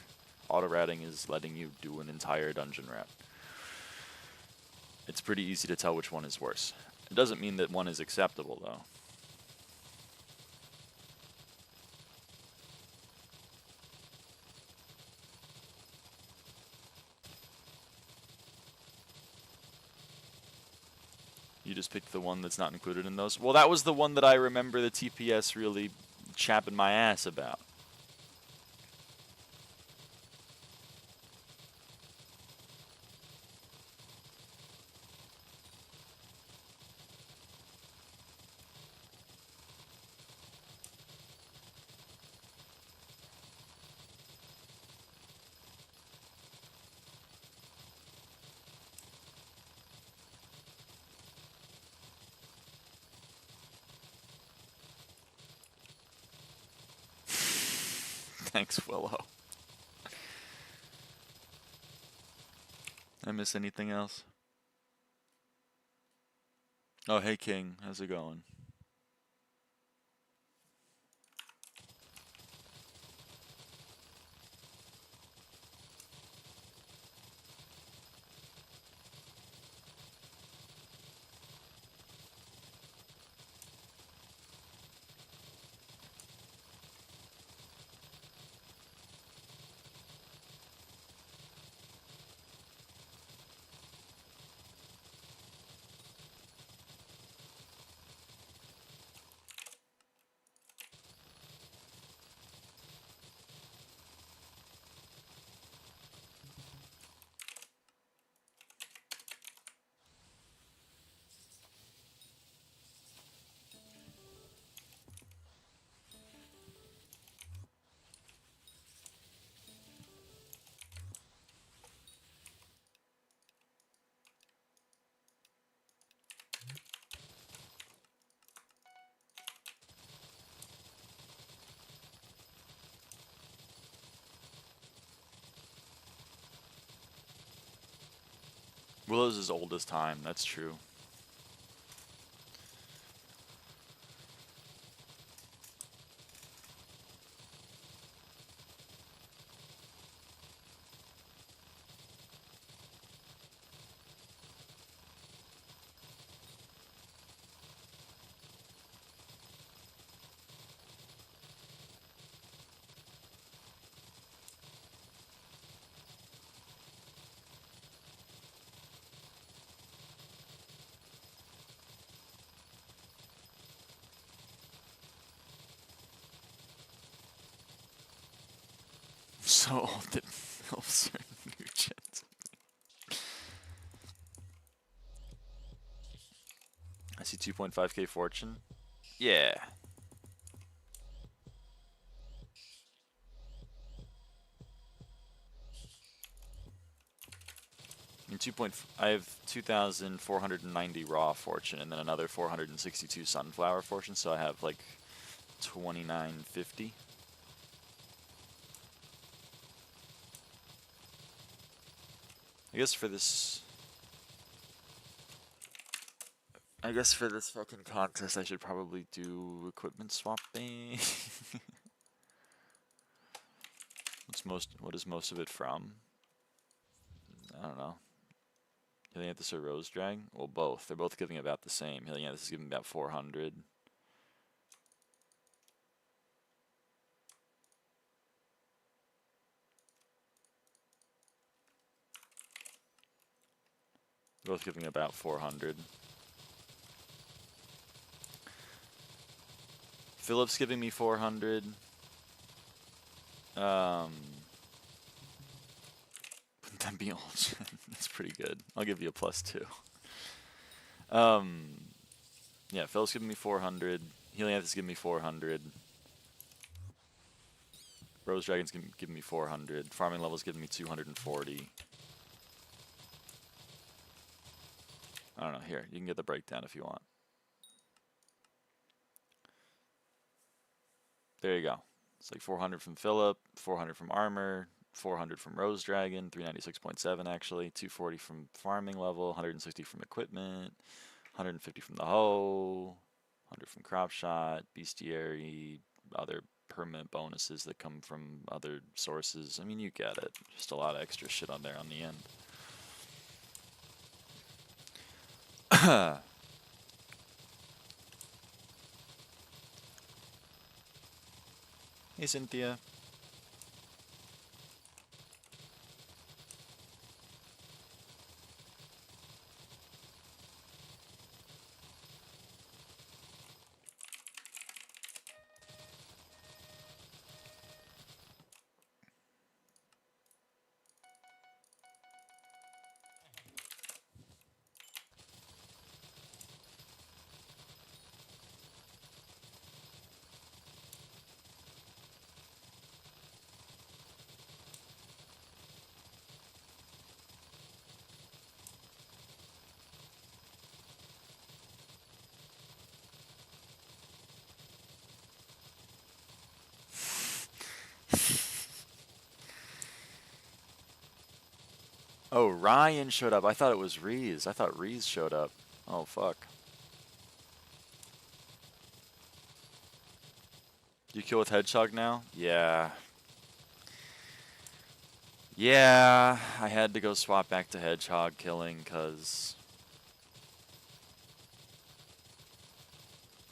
Auto routing is letting you do an entire dungeon route. It's pretty easy to tell which one is worse. It doesn't mean that one is acceptable though. You just picked the one that's not included in those? Well, that was the one that I remember the TPS really chapping my ass about. Thanks, Willow. I miss anything else? Oh, hey King, how's it going? Willow's as old as time, that's true. So old that elves are new gens. I see 2.5k fortune. Yeah. I have 2,490 raw fortune and then another 462 sunflower fortune, so I have like 2950. I guess for this fucking contest I should probably do equipment swapping. What is most of it from? I don't know. Healing at this or Rose Drag? Well, both. They're both giving about the same. Healing at this is giving about 400. Both giving about 400. Philip's giving me 400. Wouldn't that be old? That's pretty good. I'll give you a +2. Yeah, Phil's giving me 400. Helianthus is giving me 400. Rose Dragon's giving me 400. Farming level's giving me 240. I don't know. Here, you can get the breakdown if you want. There you go. It's like 400 from Philip, 400 from Armor, 400 from Rose Dragon, 396.7 actually, 240 from farming level, 160 from equipment, 150 from the hoe, 100 from crop shot, bestiary, other permanent bonuses that come from other sources. I mean, you get it. Just a lot of extra shit on there on the end. Hey, Cynthia. Oh, Ryan showed up. I thought it was Reese. I thought Reese showed up. Oh, fuck. You kill with Hedgehog now? Yeah. Yeah, I had to go swap back to Hedgehog killing because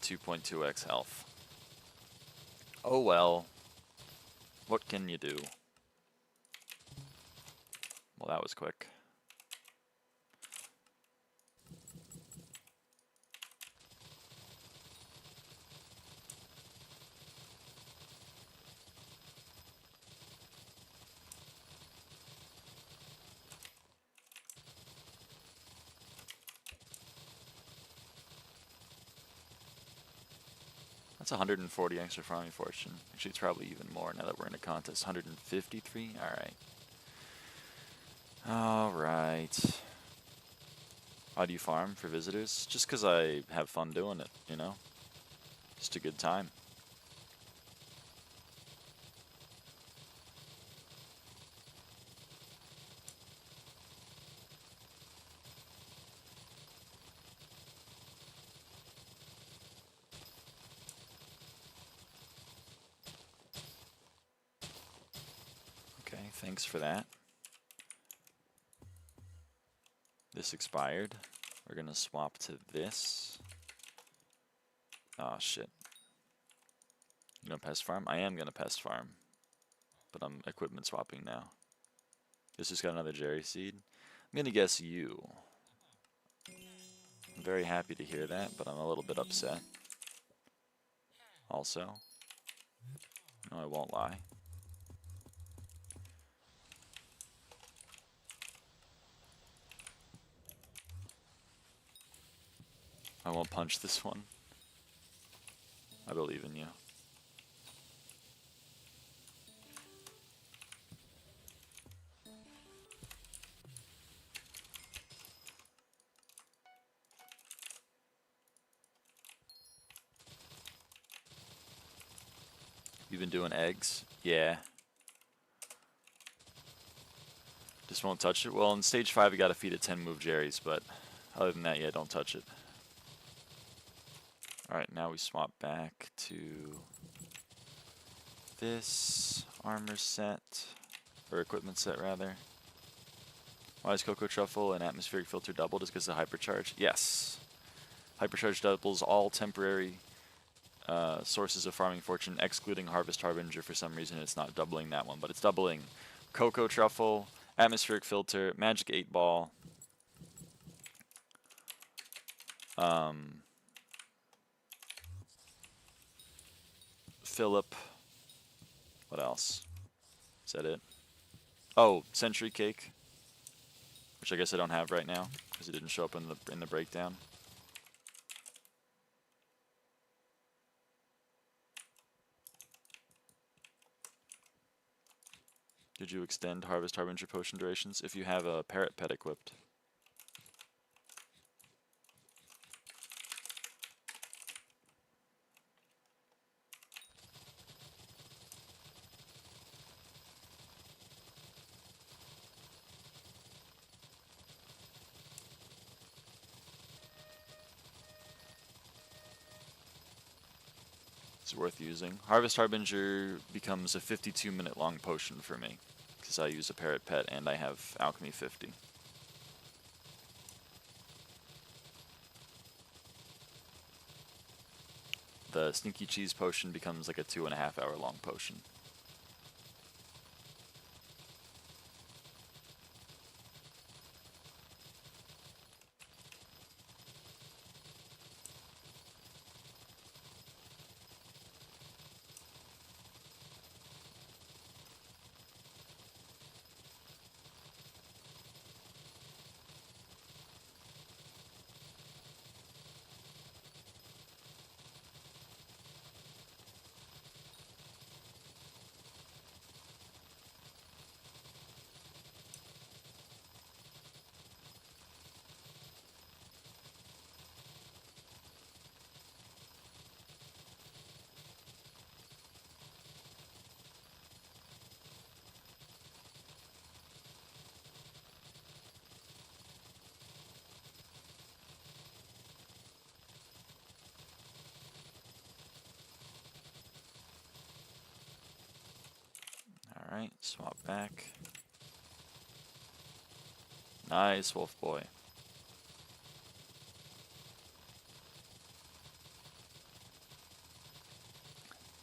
2.2x health. Oh well. What can you do? Well, that was quick. That's 140 extra farming fortune. Actually, it's probably even more now that we're in a contest. 153? Alright. Alright. How do you farm for visitors? Just because I have fun doing it, you know? Just a good time. Okay, thanks for that. This expired. We're gonna swap to this. Oh shit. You gonna pest farm? I am gonna pest farm. But I'm equipment swapping now. This just got another Jerry seed. I'm gonna guess you. I'm very happy to hear that, but I'm a little bit upset. Also. No, I won't lie. I won't punch this one. I believe in you. You've been doing eggs? Yeah. Just won't touch it? Well, in stage 5 you gotta feed it 10 move Jerry's, but other than that, yeah, don't touch it. Alright, now we swap back to this armor set, or equipment set rather. Why is Cocoa Truffle and Atmospheric Filter doubled? Is because of Hypercharge? Yes. Hypercharge doubles all temporary sources of farming fortune, excluding Harvest Harbinger. For some reason it's not doubling that one, but it's doubling Cocoa Truffle, Atmospheric Filter, Magic 8 Ball, Philip. What else? Is that it? Oh, Century Cake, which I guess I don't have right now because it didn't show up in the breakdown. Did you extend Harvest Harbinger potion durations? If you have a parrot pet equipped. It's worth using. Harvest Harbinger becomes a 52-minute long potion for me, because I use a parrot pet and I have Alchemy 50. The Stinky Cheese potion becomes like a 2.5-hour long potion. Alright, swap back. Nice, wolf boy.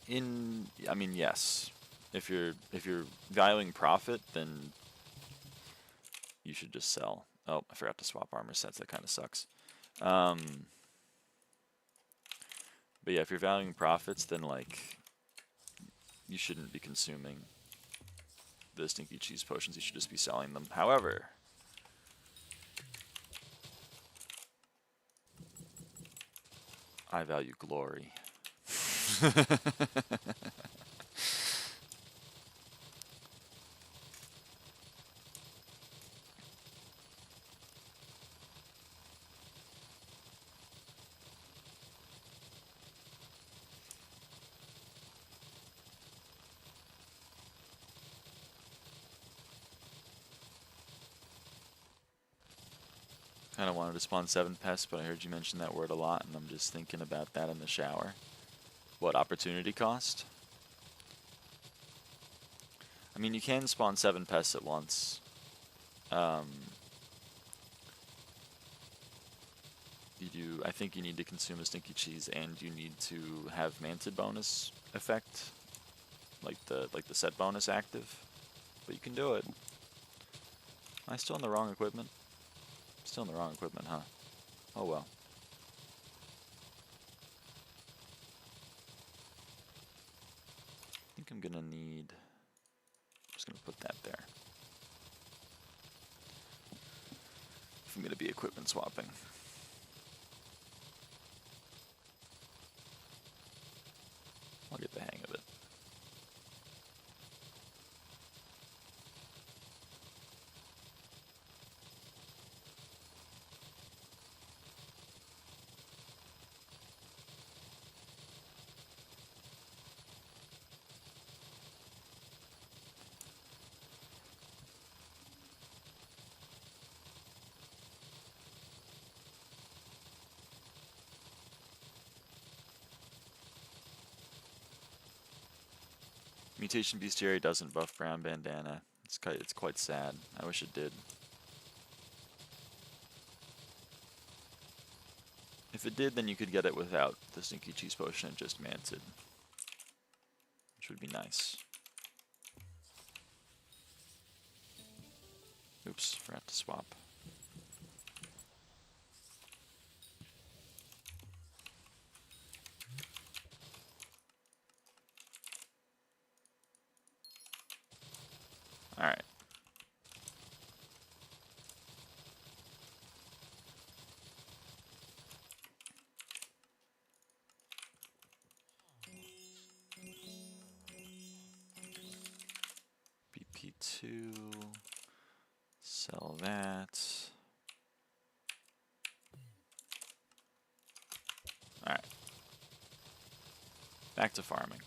I mean, yes. If you're valuing profit, then you should just sell. Oh, I forgot to swap armor sets. That kind of sucks. But yeah, if you're valuing profits, then like you shouldn't be consuming the Stinky Cheese potions. You should just be selling them. However, I value glory. Kind of wanted to spawn 7 pests, but I heard you mention that word a lot, and I'm just thinking about that in the shower. What, opportunity cost? I mean, you can spawn 7 pests at once. I think you need to consume a Stinky Cheese, and you need to have Manted bonus effect, like the set bonus active. But you can do it. Am I still in the wrong equipment? Still in the wrong equipment, huh? Oh well. I think I'm gonna need... I'm just gonna put that there. If I'm gonna be equipment swapping. I'll get the hang of it. Mutation Bestiary doesn't buff Brown Bandana. It's quite sad. I wish it did. If it did, then you could get it without the Stinky Cheese Potion and just Manted, which would be nice. Oops, forgot to swap. Alright. P2. Sell that. Alright. Back to farming.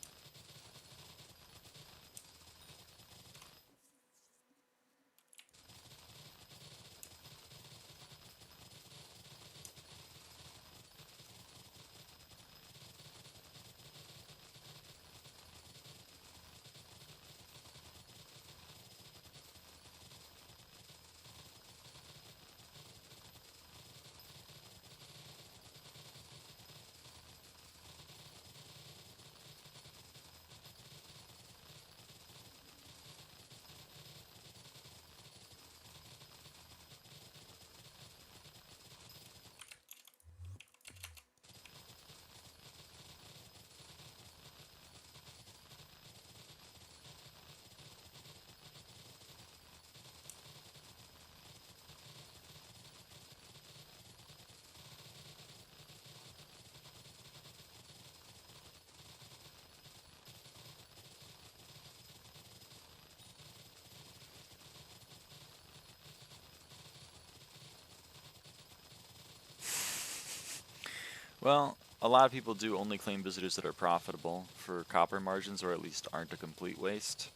Well, a lot of people do only claim visitors that are profitable for copper margins, or at least aren't a complete waste.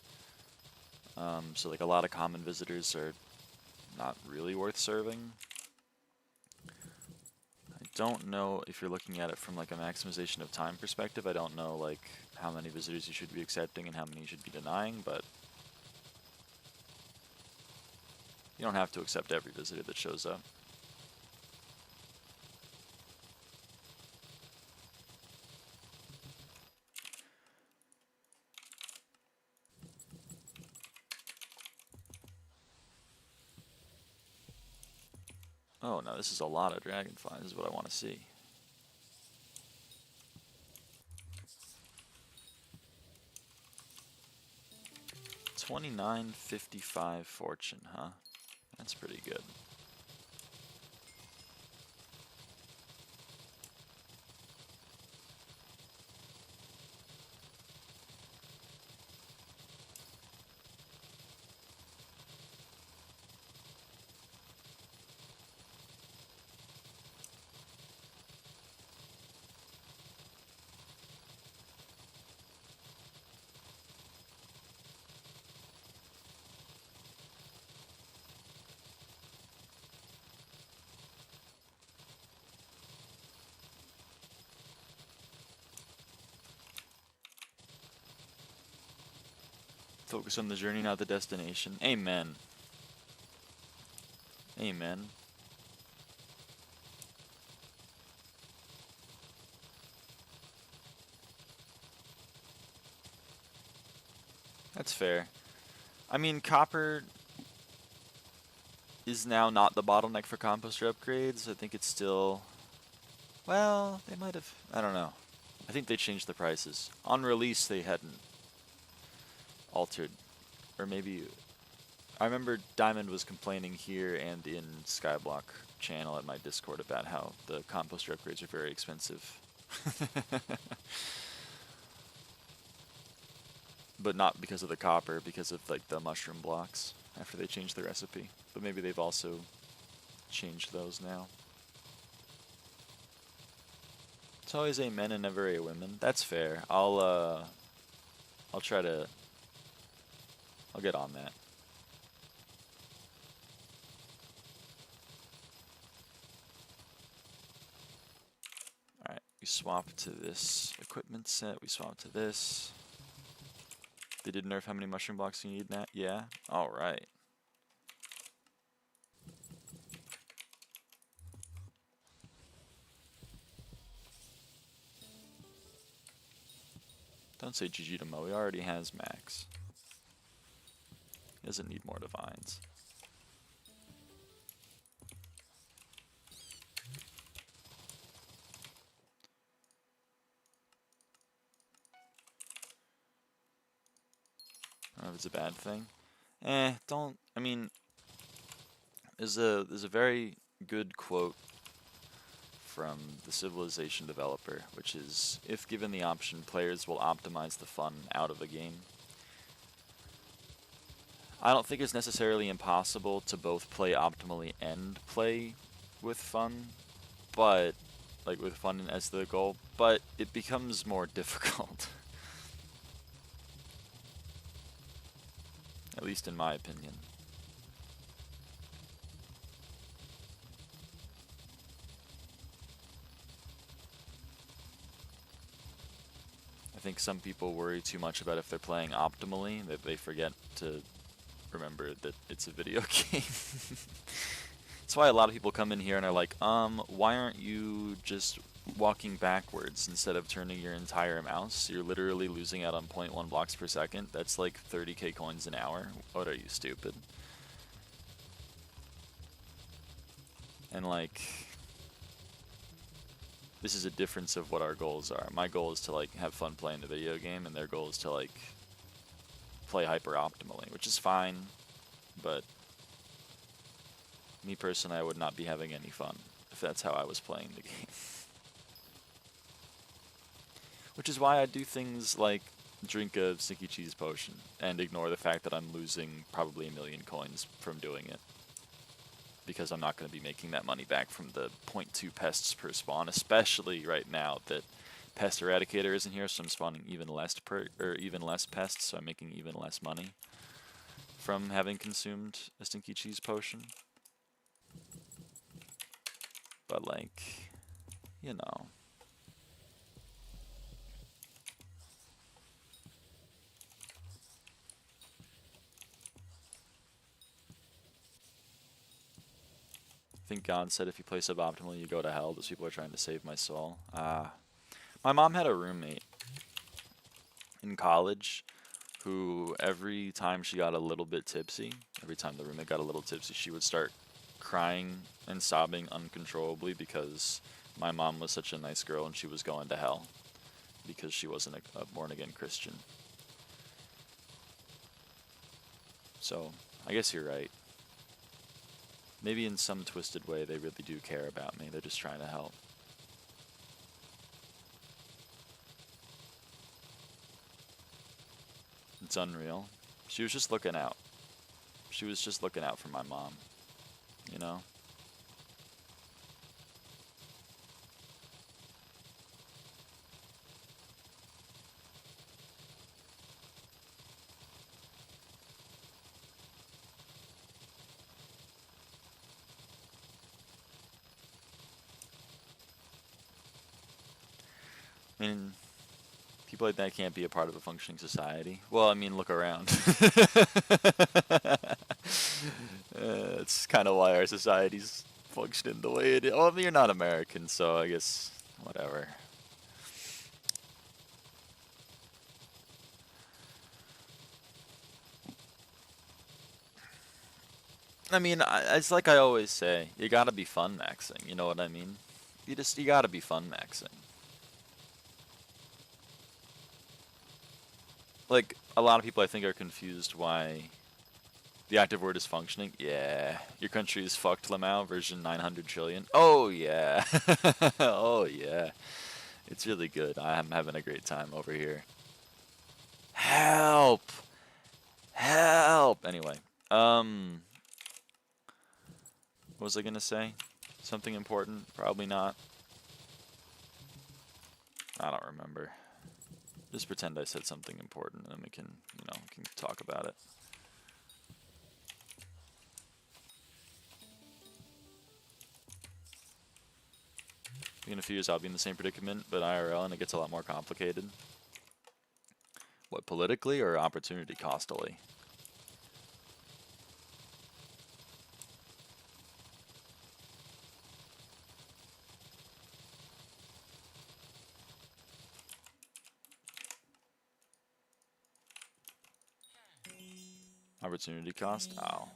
So like a lot of common visitors are not really worth serving. I don't know if you're looking at it from like a maximization of time perspective. I don't know like how many visitors you should be accepting and how many you should be denying, but you don't have to accept every visitor that shows up. Oh no, this is a lot of dragonflies. This is what I want to see. $29.55 fortune, huh? That's pretty good. Focus on the journey, not the destination. Amen. Amen. That's fair. I mean, copper is now not the bottleneck for composter upgrades. I think it's still... Well, they might have... I don't know. I think they changed the prices. On release, they hadn't altered. Or maybe... I remember Diamond was complaining here and in SkyBlock channel at my Discord about how the composter upgrades are very expensive. But not because of the copper, because of like the mushroom blocks after they changed the recipe. But maybe they've also changed those now. It's always a men and never a women. That's fair. I'll try to... I'll get on that. Alright, we swap to this equipment set, we swap to this. They did nerf how many mushroom blocks you need now? Yeah? Alright. Don't say GG to Mo, he already has max. He doesn't need more divines. I don't know if it's a bad thing. Don't, I mean, there's a very good quote from the Civilization developer, which is, if given the option, players will optimize the fun out of a game. I don't think it's necessarily impossible to both play optimally and play with fun, but like with fun as the goal, but it becomes more difficult. At least in my opinion. I think some people worry too much about if they're playing optimally that they forget to remember that it's a video game. That's why a lot of people come in here and are like, why aren't you just walking backwards instead of turning your entire mouse? You're literally losing out on 0.1 blocks per second. That's like 30k coins an hour. What are you, stupid? And like, this is a difference of what our goals are. My goal is to like have fun playing the video game, and their goal is to like play hyper optimally, which is fine, but me personally, I would not be having any fun if that's how I was playing the game. Which is why I do things like drink a sticky cheese potion and ignore the fact that I'm losing probably 1 million coins from doing it. Because I'm not going to be making that money back from the 0.2 pests per spawn, especially right now that pest eradicator isn't here, so I'm spawning even less pests, so I'm making even less money from having consumed a stinky cheese potion. But like, you know. I think God said if you play suboptimally, you go to hell. Those people are trying to save my soul. My mom had a roommate in college who every time she got a little bit tipsy, every time the roommate got a little tipsy, she would start crying and sobbing uncontrollably because my mom was such a nice girl and she was going to hell because she wasn't a born-again Christian. So, I guess you're right. Maybe in some twisted way they really do care about me. They're just trying to help. It's unreal. She was just looking out. She was just looking out for my mom, you know? I mean, people like that can't be a part of a functioning society. Well, I mean, look around. It's kind of why our society's functioning the way it is. Oh, I mean, you're not American, so I guess whatever. I mean, it's like I always say, you gotta be fun maxing, you know what I mean? You gotta be fun maxing. Like, a lot of people I think are confused why the active word is functioning. Yeah, your country is fucked, Lamau, version 900 trillion. Oh yeah, oh yeah. It's really good. I'm having a great time over here. Help! Help! Anyway, what was I gonna say? Something important? Probably not. I don't remember. Just pretend I said something important and then we can, you know, we can talk about it. In a few years I'll be in the same predicament, but IRL, and it gets a lot more complicated. What, politically or opportunity costly? Opportunity cost? Oh.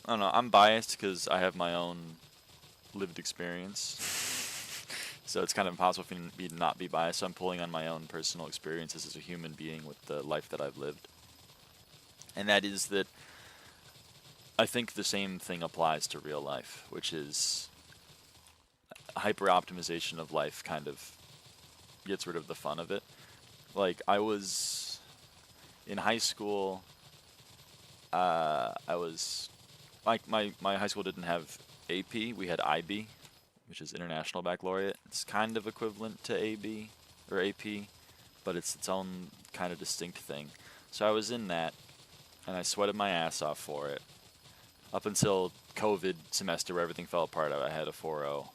I don't know, I'm biased because I have my own lived experience. So it's kind of impossible for me to not be biased. So I'm pulling on my own personal experiences as a human being with the life that I've lived. And that is that I think the same thing applies to real life, which is hyper optimization of life kind of gets rid of the fun of it. Like, I was in high school, I was, like, my high school didn't have AP, we had IB, which is International Baccalaureate. It's kind of equivalent to AB, or AP, but it's its own kind of distinct thing. So I was in that, and I sweated my ass off for it. Up until COVID semester where everything fell apart, I had a 4.0.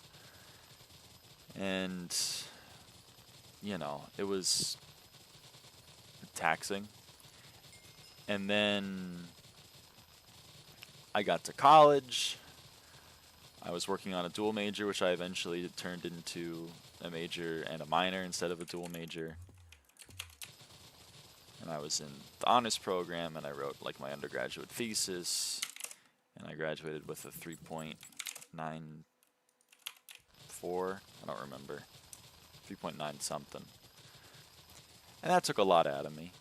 And, you know, it was taxing. And then I got to college. I was working on a dual major, which I eventually turned into a major and a minor instead of a dual major. And I was in the honors program, and I wrote like my undergraduate thesis, and I graduated with a 3.94. I don't remember. 3.9 something. And that took a lot out of me.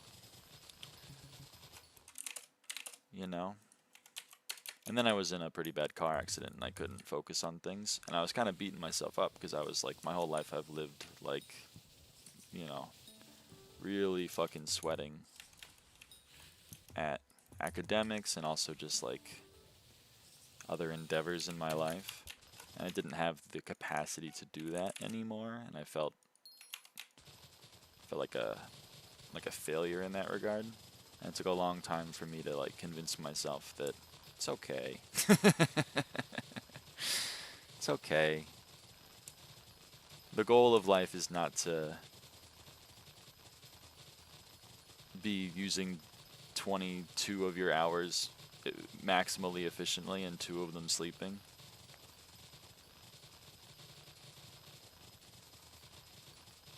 You know? And then I was in a pretty bad car accident, and I couldn't focus on things. And I was kind of beating myself up because I was like, my whole life I've lived like, you know, really fucking sweating at academics and also just like other endeavors in my life. And I didn't have the capacity to do that anymore, and I felt like a failure in that regard. And it took a long time for me to like convince myself that it's okay. It's okay. The goal of life is not to be using 22 of your hours maximally efficiently and 2 of them sleeping.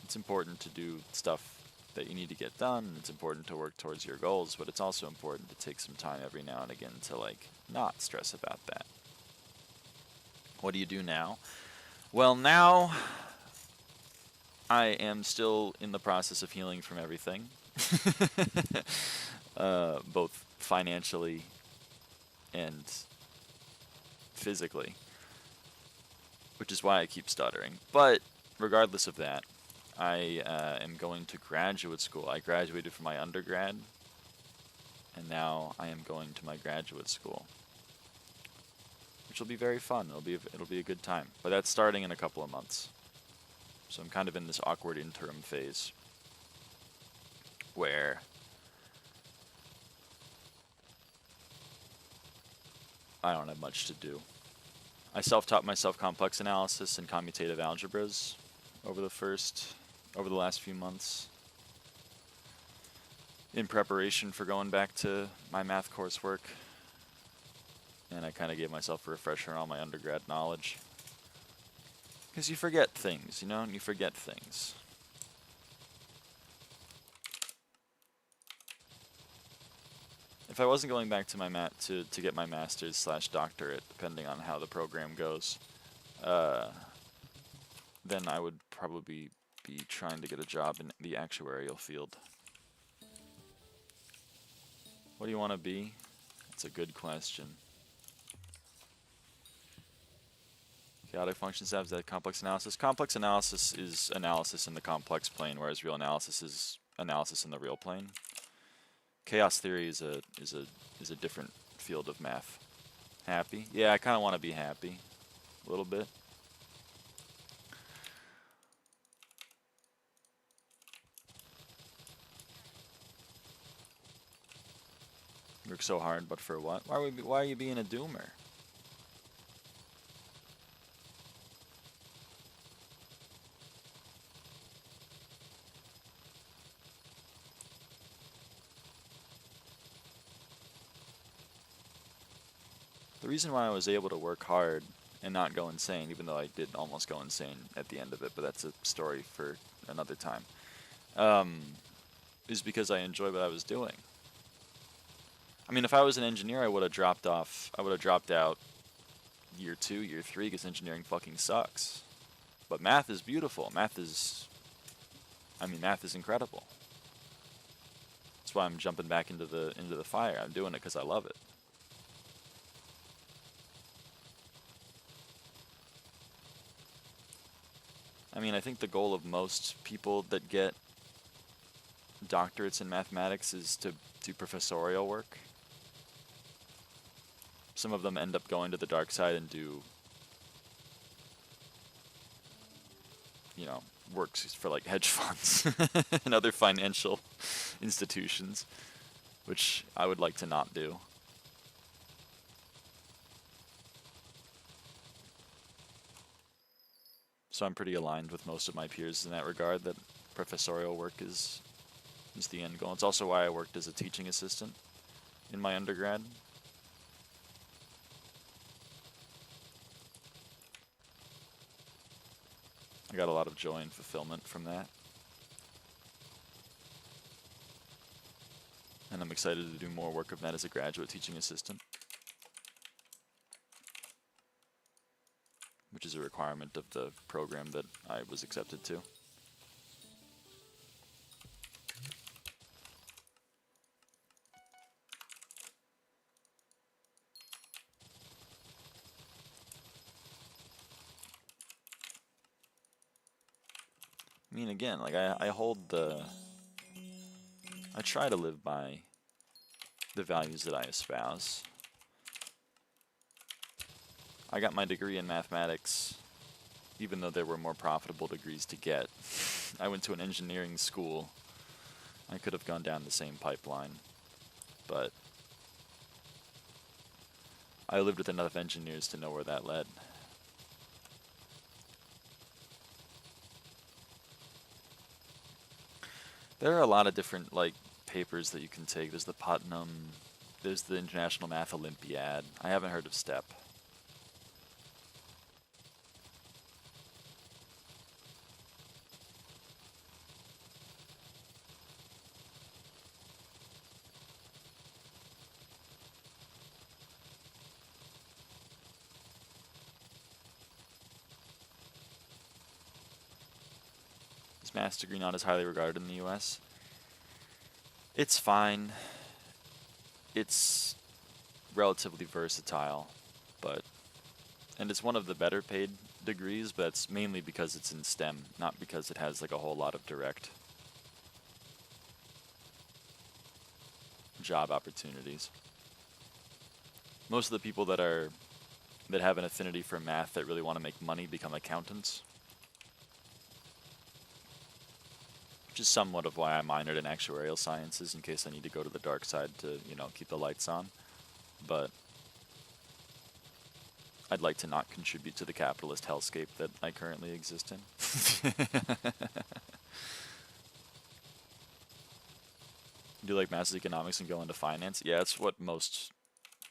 It's important to do stuff that you need to get done. It's important to work towards your goals, but it's also important to take some time every now and again to like not stress about that. What do you do now? Well, now I am still in the process of healing from everything, both financially and physically, which is why I keep stuttering. But regardless of that, I am going to graduate school. I graduated from my undergrad, and now I am going to my graduate school, which will be very fun. It'll be a good time. But that's starting in a couple of months. So I'm kind of in this awkward interim phase where I don't have much to do. I self-taught myself complex analysis and commutative algebras over the last few months in preparation for going back to my math coursework. And I kind of gave myself a refresher on all my undergrad knowledge. Because you forget things, you know? You forget things. If I wasn't going back to my to get my master's / doctorate, depending on how the program goes, then I would probably be trying to get a job in the actuarial field. What do you want to be? That's a good question. Chaotic functions have that complex analysis. Complex analysis is analysis in the complex plane, whereas real analysis is analysis in the real plane. Chaos theory is a different field of math. Happy? Yeah, I kind of want to be happy. A little bit. Work so hard, but for what? Why are you being a doomer? The reason why I was able to work hard and not go insane, even though I did almost go insane at the end of it, but that's a story for another time, is because I enjoyed what I was doing. I mean, if I was an engineer, I would have dropped off. I would have dropped out year 2, year 3, because engineering fucking sucks. But math is beautiful. Math is incredible. That's why I'm jumping back into the fire. I'm doing it because I love it. I mean, I think the goal of most people that get doctorates in mathematics is to do professorial work. Some of them end up going to the dark side and do, you know, works for like hedge funds and other financial institutions, which I would like to not do. So I'm pretty aligned with most of my peers in that regard, that professorial work is the end goal. It's also why I worked as a teaching assistant in my undergrad. I got a lot of joy and fulfillment from that. And I'm excited to do more work of that as a graduate teaching assistant, which is a requirement of the program that I was accepted to. I mean, again, like I hold the... I try to live by the values that I espouse. I got my degree in mathematics, even though there were more profitable degrees to get. I went to an engineering school. I could have gone down the same pipeline, but I lived with enough engineers to know where that led. There are a lot of different, like, papers that you can take. There's the Putnam, there's the International Math Olympiad. I haven't heard of STEP. Is math's degree not as highly regarded in the US? It's fine. It's relatively versatile, but... And it's one of the better paid degrees, but it's mainly because it's in STEM, not because it has like a whole lot of direct job opportunities. Most of the people that have an affinity for math that really want to make money become accountants. Which is somewhat of why I minored in actuarial sciences, in case I need to go to the dark side to, you know, keep the lights on. But I'd like to not contribute to the capitalist hellscape that I currently exist in. Do you like maths economics and go into finance? Yeah, it's what most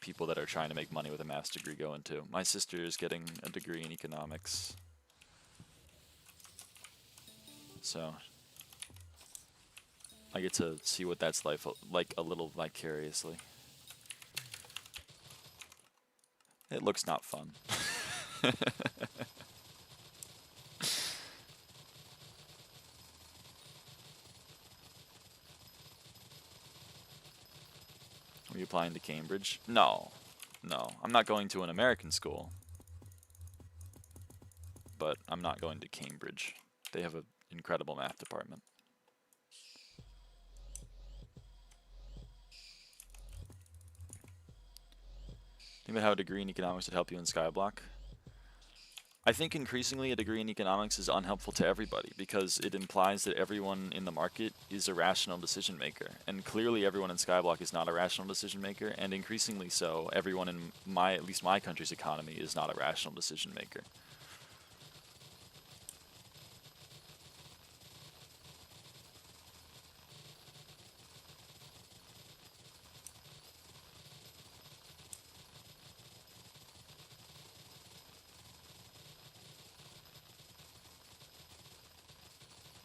people that are trying to make money with a maths degree go into. My sister is getting a degree in economics. So I get to see what that's like a little vicariously. It looks not fun. Are you applying to Cambridge? No. No. I'm not going to an American school. But I'm not going to Cambridge. They have an incredible math department. Think about how a degree in economics would help you in SkyBlock. I think increasingly a degree in economics is unhelpful to everybody because it implies that everyone in the market is a rational decision maker. And clearly everyone in SkyBlock is not a rational decision maker, and increasingly so, everyone in at least my country's economy is not a rational decision maker.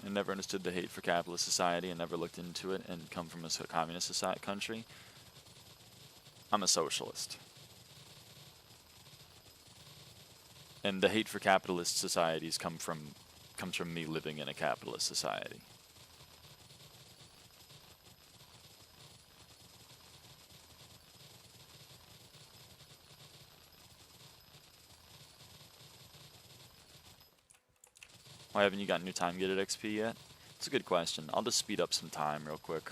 I never understood the hate for capitalist society and never looked into it and come from a communist society country. I'm a socialist. And the hate for capitalist societies comes from me living in a capitalist society. Why haven't you gotten new time gated XP yet? It's a good question. I'll just speed up some time real quick.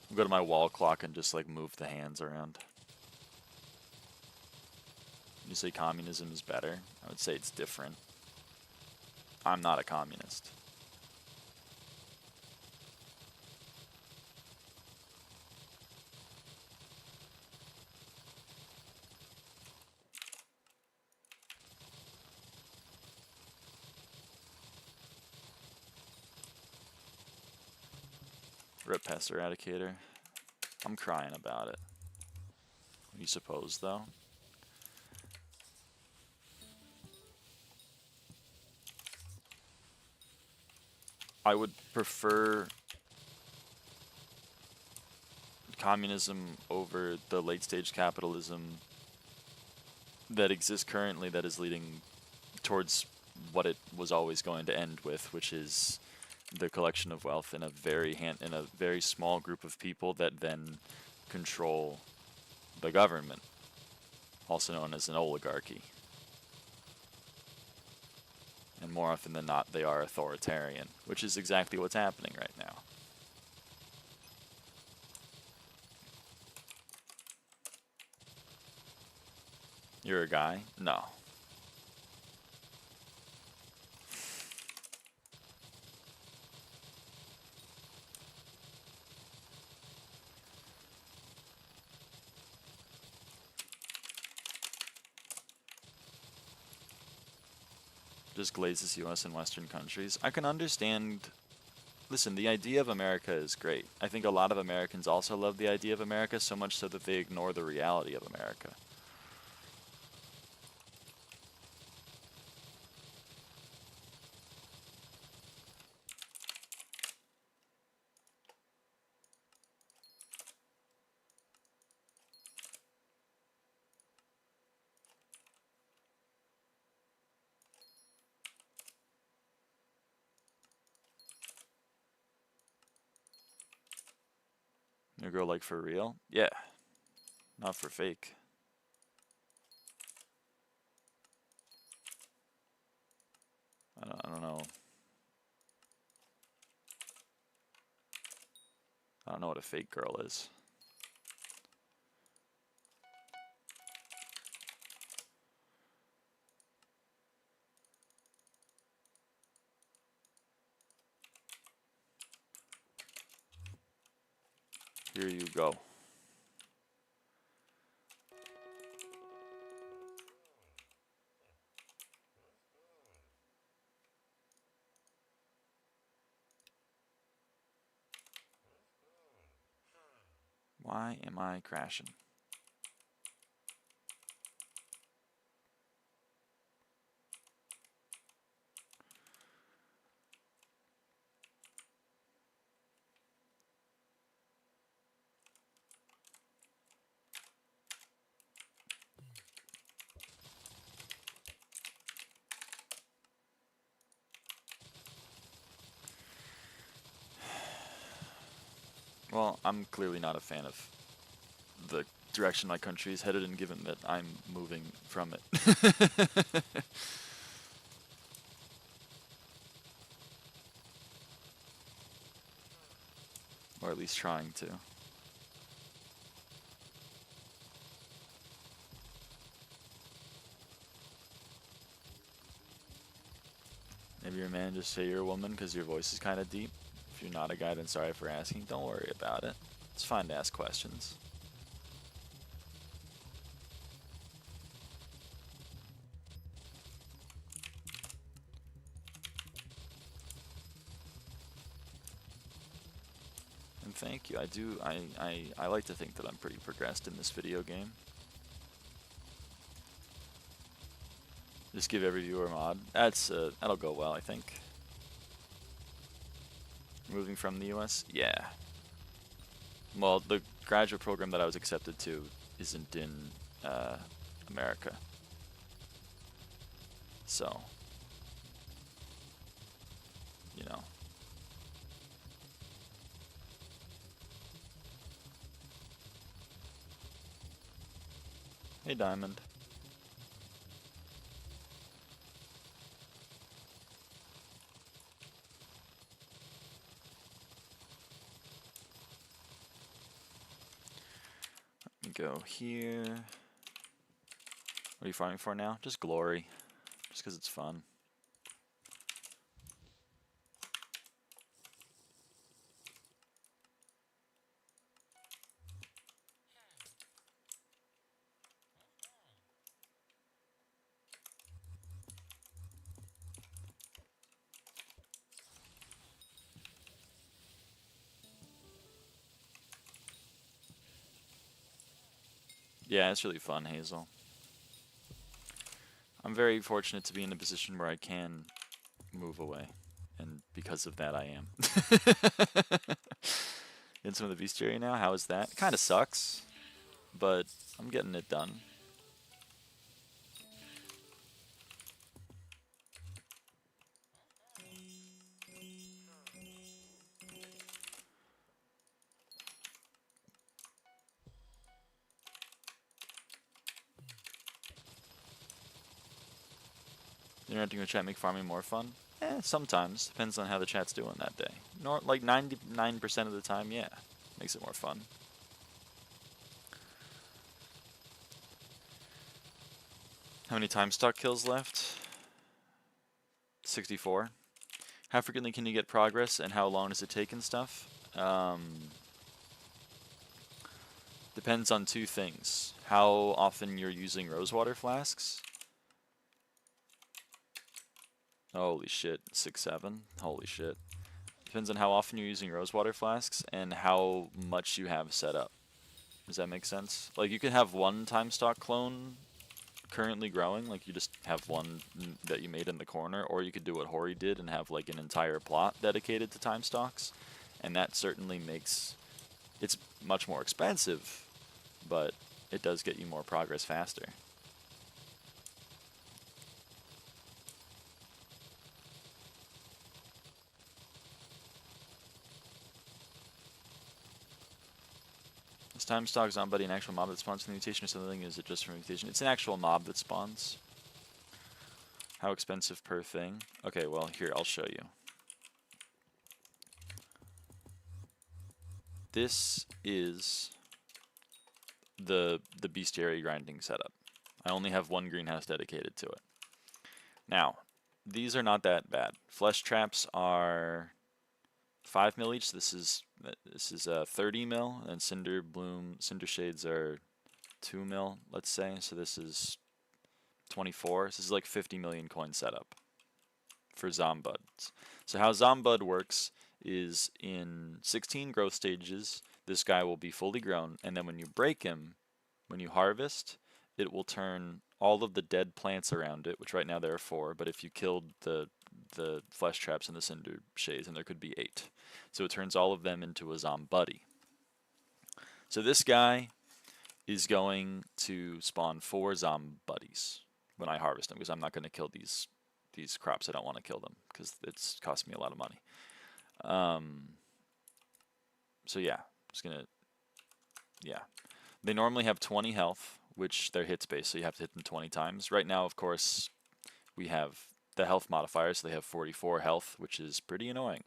I'll go to my wall clock and just like move the hands around. You say communism is better? I would say it's different. I'm not a communist. Rip pest eradicator. I'm crying about it. You suppose, though? I would prefer communism over the late stage capitalism that exists currently, that is leading towards what it was always going to end with, which is the collection of wealth in a very small group of people that then control the government, also known as an oligarchy. And more often than not, they are authoritarian, which is exactly what's happening right now. You're a guy? No. Just glazes US and Western countries. I can understand. Listen, the idea of America is great. I think a lot of Americans also love the idea of America, so much so that they ignore the reality of America. Your girl like for real? Yeah. Not for fake. I don't know. I don't know what a fake girl is. Here you go. Why am I crashing? Well, I'm clearly not a fan of the direction my country is headed, and given that I'm moving from it. Or at least trying to. Maybe your man just say you're a woman because your voice is kind of deep. If you're not a guy, then sorry for asking. Don't worry about it. It's fine to ask questions. And thank you. I like to think that I'm pretty progressed in this video game. Just give every viewer a mod. That'll go well, I think. Moving from the US? Yeah. Well, the graduate program that I was accepted to isn't in America. So, you know. Hey, Diamond. Go here. What are you farming for now? Just glory. Just because it's fun. Yeah, it's really fun, Hazel. I'm very fortunate to be in a position where I can move away. And because of that, I am. In some of the bestiary now, how is that? It kind of sucks, but I'm getting it done. Interacting with chat make farming more fun? Sometimes. Depends on how the chat's doing that day. Like 99% of the time, yeah. Makes it more fun. How many time stock kills left? 64. How frequently can you get progress and how long does it take and stuff? Depends on two things. How often you're using rosewater flasks. Holy shit, 6-7. Holy shit. Depends on how often you're using rosewater flasks and how much you have set up. Does that make sense? Like, you can have one time stock clone currently growing, like you just have one that you made in the corner, or you could do what Hori did and have like an entire plot dedicated to time stocks, and that certainly makes it's much more expensive, but it does get you more progress faster. Is time stock zombie an actual mob that spawns from the mutation or something? Is it just from mutation? It's an actual mob that spawns. How expensive per thing? Okay, well, here, I'll show you. This is the bestiary grinding setup. I only have one greenhouse dedicated to it. Now, these are not that bad. Flesh traps are 5 mil each. This is 30 mil, and cinder shades are 2 mil, let's say. So this is 24. This is like 50 million coin setup for Zombuds. So how Zombud works is in 16 growth stages, this guy will be fully grown, and then when you break him, when you harvest, it will turn all of the dead plants around it, which right now there are 4, but if you killed the flesh traps and the cinder shades, and there could be 8. So it turns all of them into a Zombuddy. So this guy is going to spawn 4 Zombuddies when I harvest them, because I'm not going to kill these crops. I don't want to kill them because it's cost me a lot of money. So yeah, just gonna, yeah. They normally have 20 health, which they're hit space, so you have to hit them 20 times. Right now, of course, we have the health modifier, so they have 44 health, which is pretty annoying.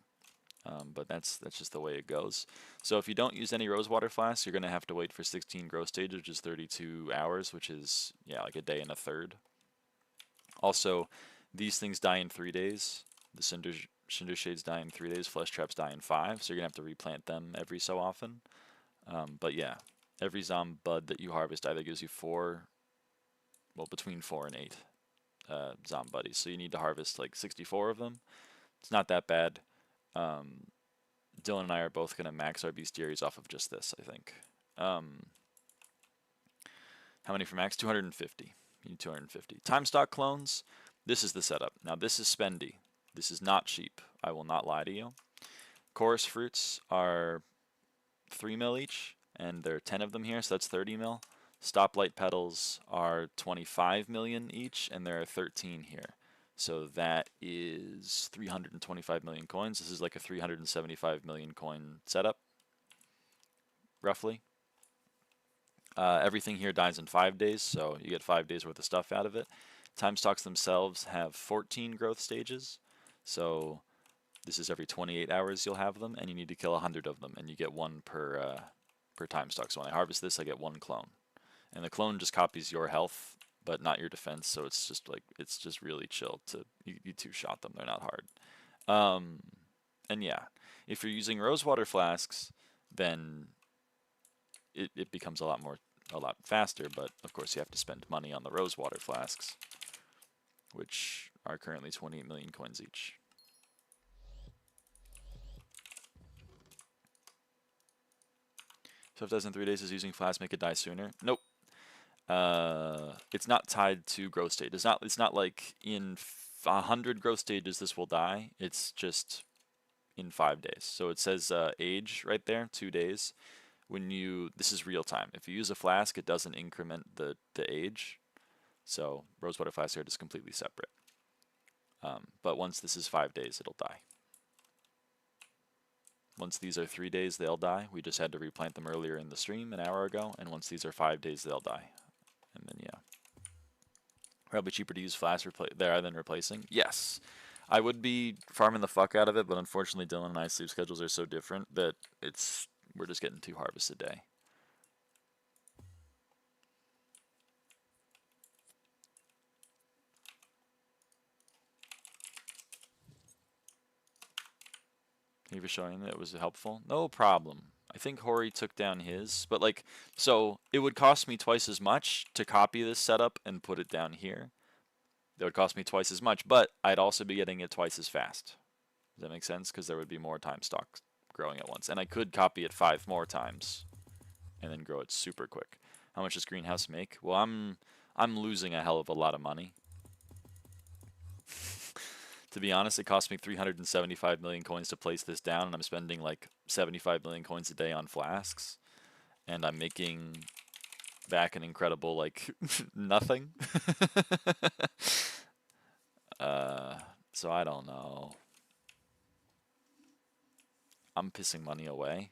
But that's just the way it goes. So if you don't use any rosewater flasks, you're gonna have to wait for 16 growth stages, which is 32 hours, which is, yeah, like a day and a third. Also, these things die in 3 days. The cinder shades die in 3 days. Flesh traps die in 5, so you're gonna have to replant them every so often. But yeah, every Zombud that you harvest either gives you 4, well, between 4 and 8 Zombuddies. So you need to harvest like 64 of them. It's not that bad. Dylan and I are both gonna max our bestiaries off of just this, I think. How many for max? 250. You need 250. Time stock clones. This is the setup. Now this is spendy. This is not cheap. I will not lie to you. Chorus fruits are 3 mil each, and there are 10 of them here, so that's 30 mil. Stoplight petals are 25 million each, and there are 13 here. So that is 325 million coins. This is like a 375 million coin setup, roughly. Everything here dies in 5 days, so you get 5 days worth of stuff out of it. Time stocks themselves have 14 growth stages, so this is every 28 hours you'll have them, and you need to kill 100 of them, and you get 1 per per time stock. So when I harvest this, I get 1 clone. And the clone just copies your health, but not your defense, so it's just like, it's just really chill to, you two-shot them, they're not hard. And yeah, if you're using rosewater flasks, then it becomes a lot faster, but of course you have to spend money on the rosewater flasks, which are currently 28 million coins each. So if it does in 3 days, is using flask make it die sooner? Nope. It's not tied to growth stage. It's not like in 100 growth stages this will die. It's just in 5 days. So it says age right there, 2 days. This is real time. If you use a flask, it doesn't increment the age. So rosewater flasks are just completely separate. But once this is 5 days, it'll die. Once these are 3 days, they'll die. We just had to replant them earlier in the stream an hour ago. And once these are 5 days, they'll die. And then, yeah. Probably cheaper to use flasks there than replacing. Yes. I would be farming the fuck out of it, but unfortunately Dylan and I's sleep schedules are so different that we're just getting 2 harvests a day. Thank you for showing that it was helpful. No problem. I think Hori took down his, but like, so it would cost me twice as much to copy this setup and put it down here. That would cost me twice as much, but I'd also be getting it twice as fast. Does that make sense? Because there would be more time stock growing at once. And I could copy it 5 more times and then grow it super quick. How much does greenhouse make? Well, I'm losing a hell of a lot of money. To be honest, it cost me 375 million coins to place this down, and I'm spending like 75 million coins a day on flasks. And I'm making back an incredible, like, nothing. So I don't know. I'm pissing money away.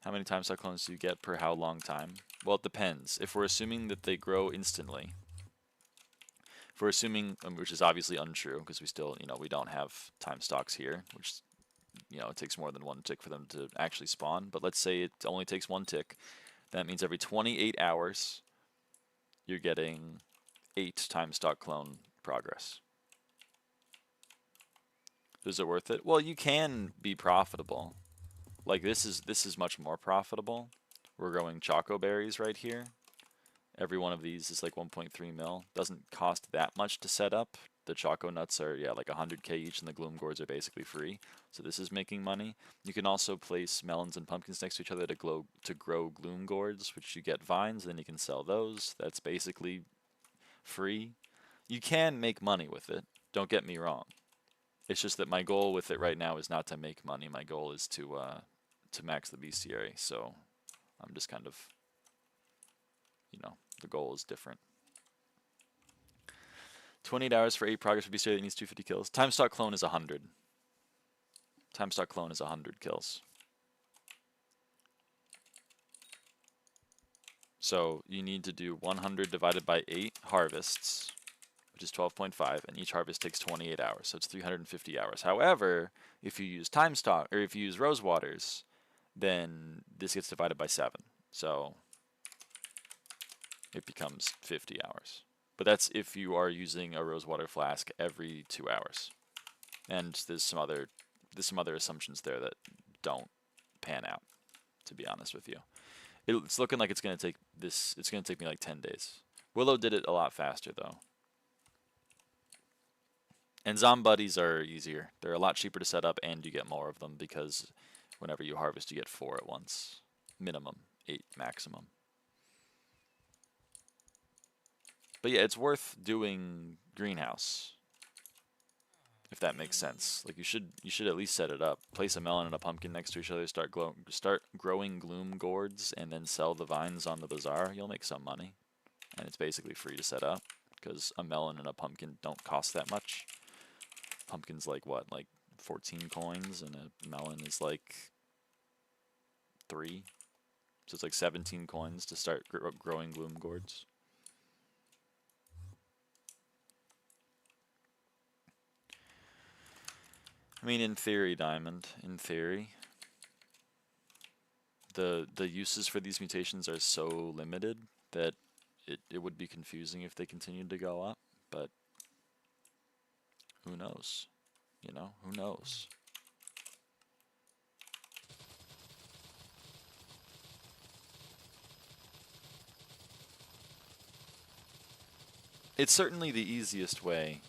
How many time stock clones do you get per how long time? Well, it depends. If we're assuming that they grow instantly, if we're assuming, which is obviously untrue, because we still, we don't have time stocks here, which, it takes more than 1 tick for them to actually spawn. But let's say it only takes 1 tick. That means every 28 hours, you're getting 8 time stock clone progress. Is it worth it? Well, you can be profitable. Like this is much more profitable. We're growing choco berries right here. Every one of these is like 1.3 mil. Doesn't cost that much to set up. The choco nuts are, yeah, like 100k each, and the gloom gourds are basically free. So this is making money. You can also place melons and pumpkins next to each other to grow gloom gourds, which you get vines, then you can sell those. That's basically free. You can make money with it. Don't get me wrong. It's just that my goal with it right now is not to make money. My goal is to max the bestiary. So I'm just kind of, the goal is different. 28 hours for 8 progress for bestiary that needs 250 kills. Time stock clone is 100. Time stock clone is 100 kills. So you need to do 100 divided by 8 harvests, which is 12.5, and each harvest takes 28 hours, so it's 350 hours. However, if you use time stock, or if you use rose waters, then this gets divided by 7, so it becomes 50 hours. But that's if you are using a rosewater flask every 2 hours. And there's some other assumptions there that don't pan out, to be honest with you. It's looking like it's going to take me like 10 days. Willow did it a lot faster though. And Zombuddies are easier. They're a lot cheaper to set up, and you get more of them because whenever you harvest you get 4 at once. Minimum, 8 maximum. But yeah, it's worth doing greenhouse, if that makes sense. Like you should at least set it up. Place a melon and a pumpkin next to each other, start growing gloom gourds, and then sell the vines on the bazaar. You'll make some money. And it's basically free to set up because a melon and a pumpkin don't cost that much. Pumpkin's like what, like 14 coins, and a melon is like 3. So it's like 17 coins to start growing gloom gourds. I mean, in theory, Diamond, in theory. the uses for these mutations are so limited that it would be confusing if they continued to go up, but who knows? You know, who knows? It's certainly the easiest way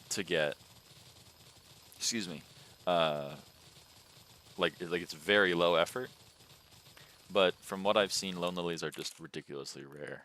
to get, excuse me, like it's very low effort, but from what I've seen, lone lilies are just ridiculously rare.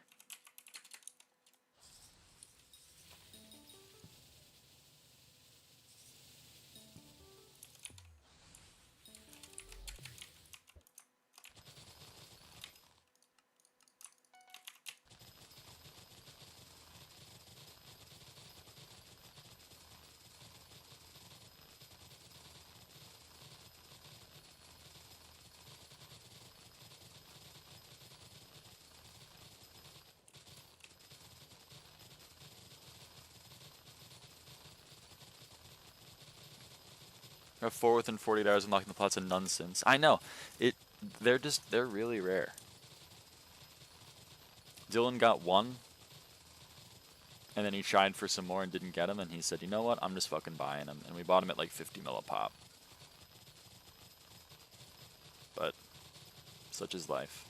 I have 4 within 48 hours unlocking the plots and none since. I know. They're really rare. Dylan got 1, and then he tried for some more and didn't get him, and he said, you know what, I'm just fucking buying them. And we bought him at like 50 mil a pop. But such is life.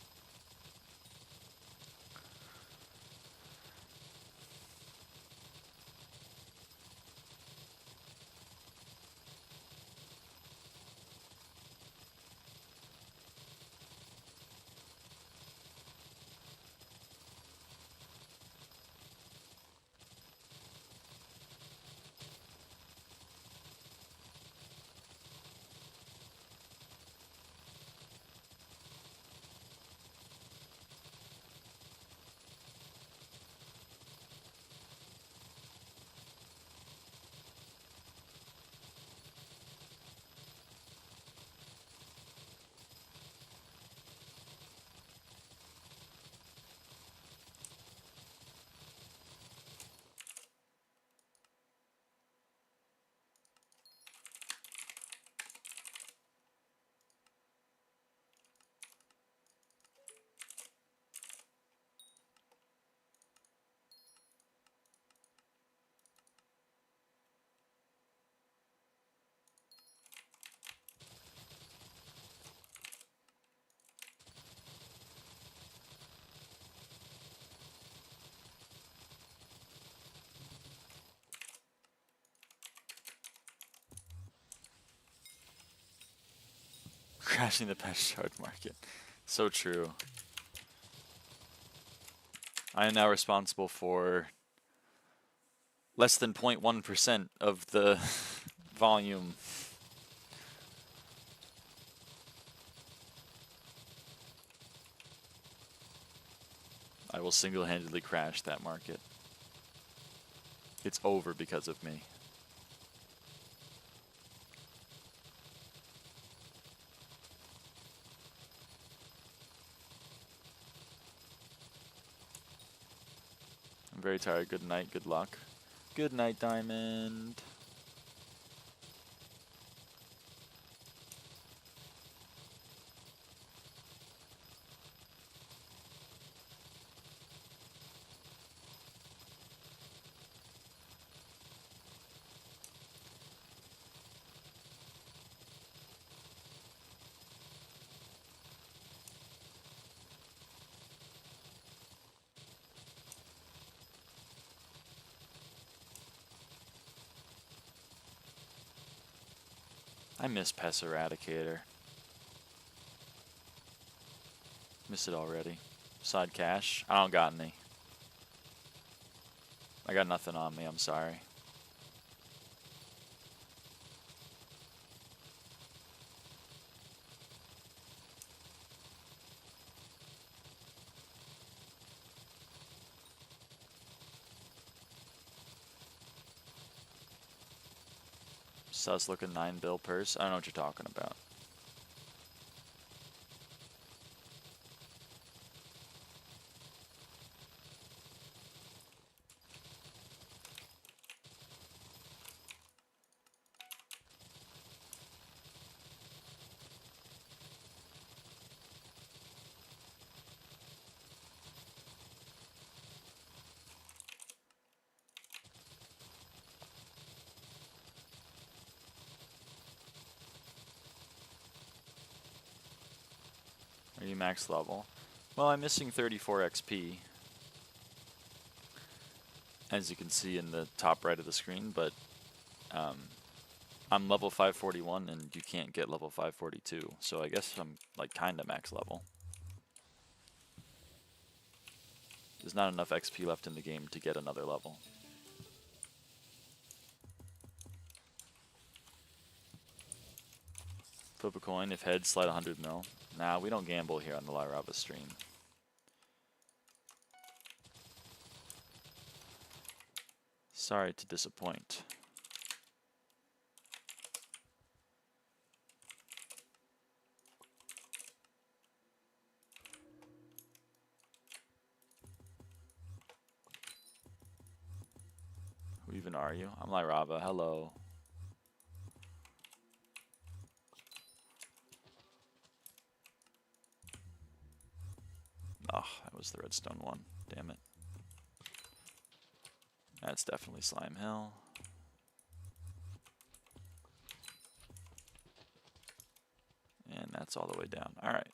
Crashing the pest shard market. So true. I am now responsible for less than 0.1% of the volume. I will single-handedly crash that market. It's over because of me. I'm very tired. Good night. Good luck. Good night, Diamond. I miss pest eradicator. Miss it already. Side cash. I don't got any. I got nothing on me. I'm sorry. Sus looking 9 bill purse. I don't know what you're talking about. Are you max level? Well, I'm missing 34 XP, as you can see in the top right of the screen, but I'm level 541 and you can't get level 542, so I guess I'm like kinda max level. There's not enough XP left in the game to get another level. Flip a coin, if heads, slide 100 mil. Nah, we don't gamble here on the lyraava stream. Sorry to disappoint. Who even are you? I'm lyraava, hello. Oh, that was the redstone one. Damn it. That's definitely Slime Hill. And that's all the way down. Alright.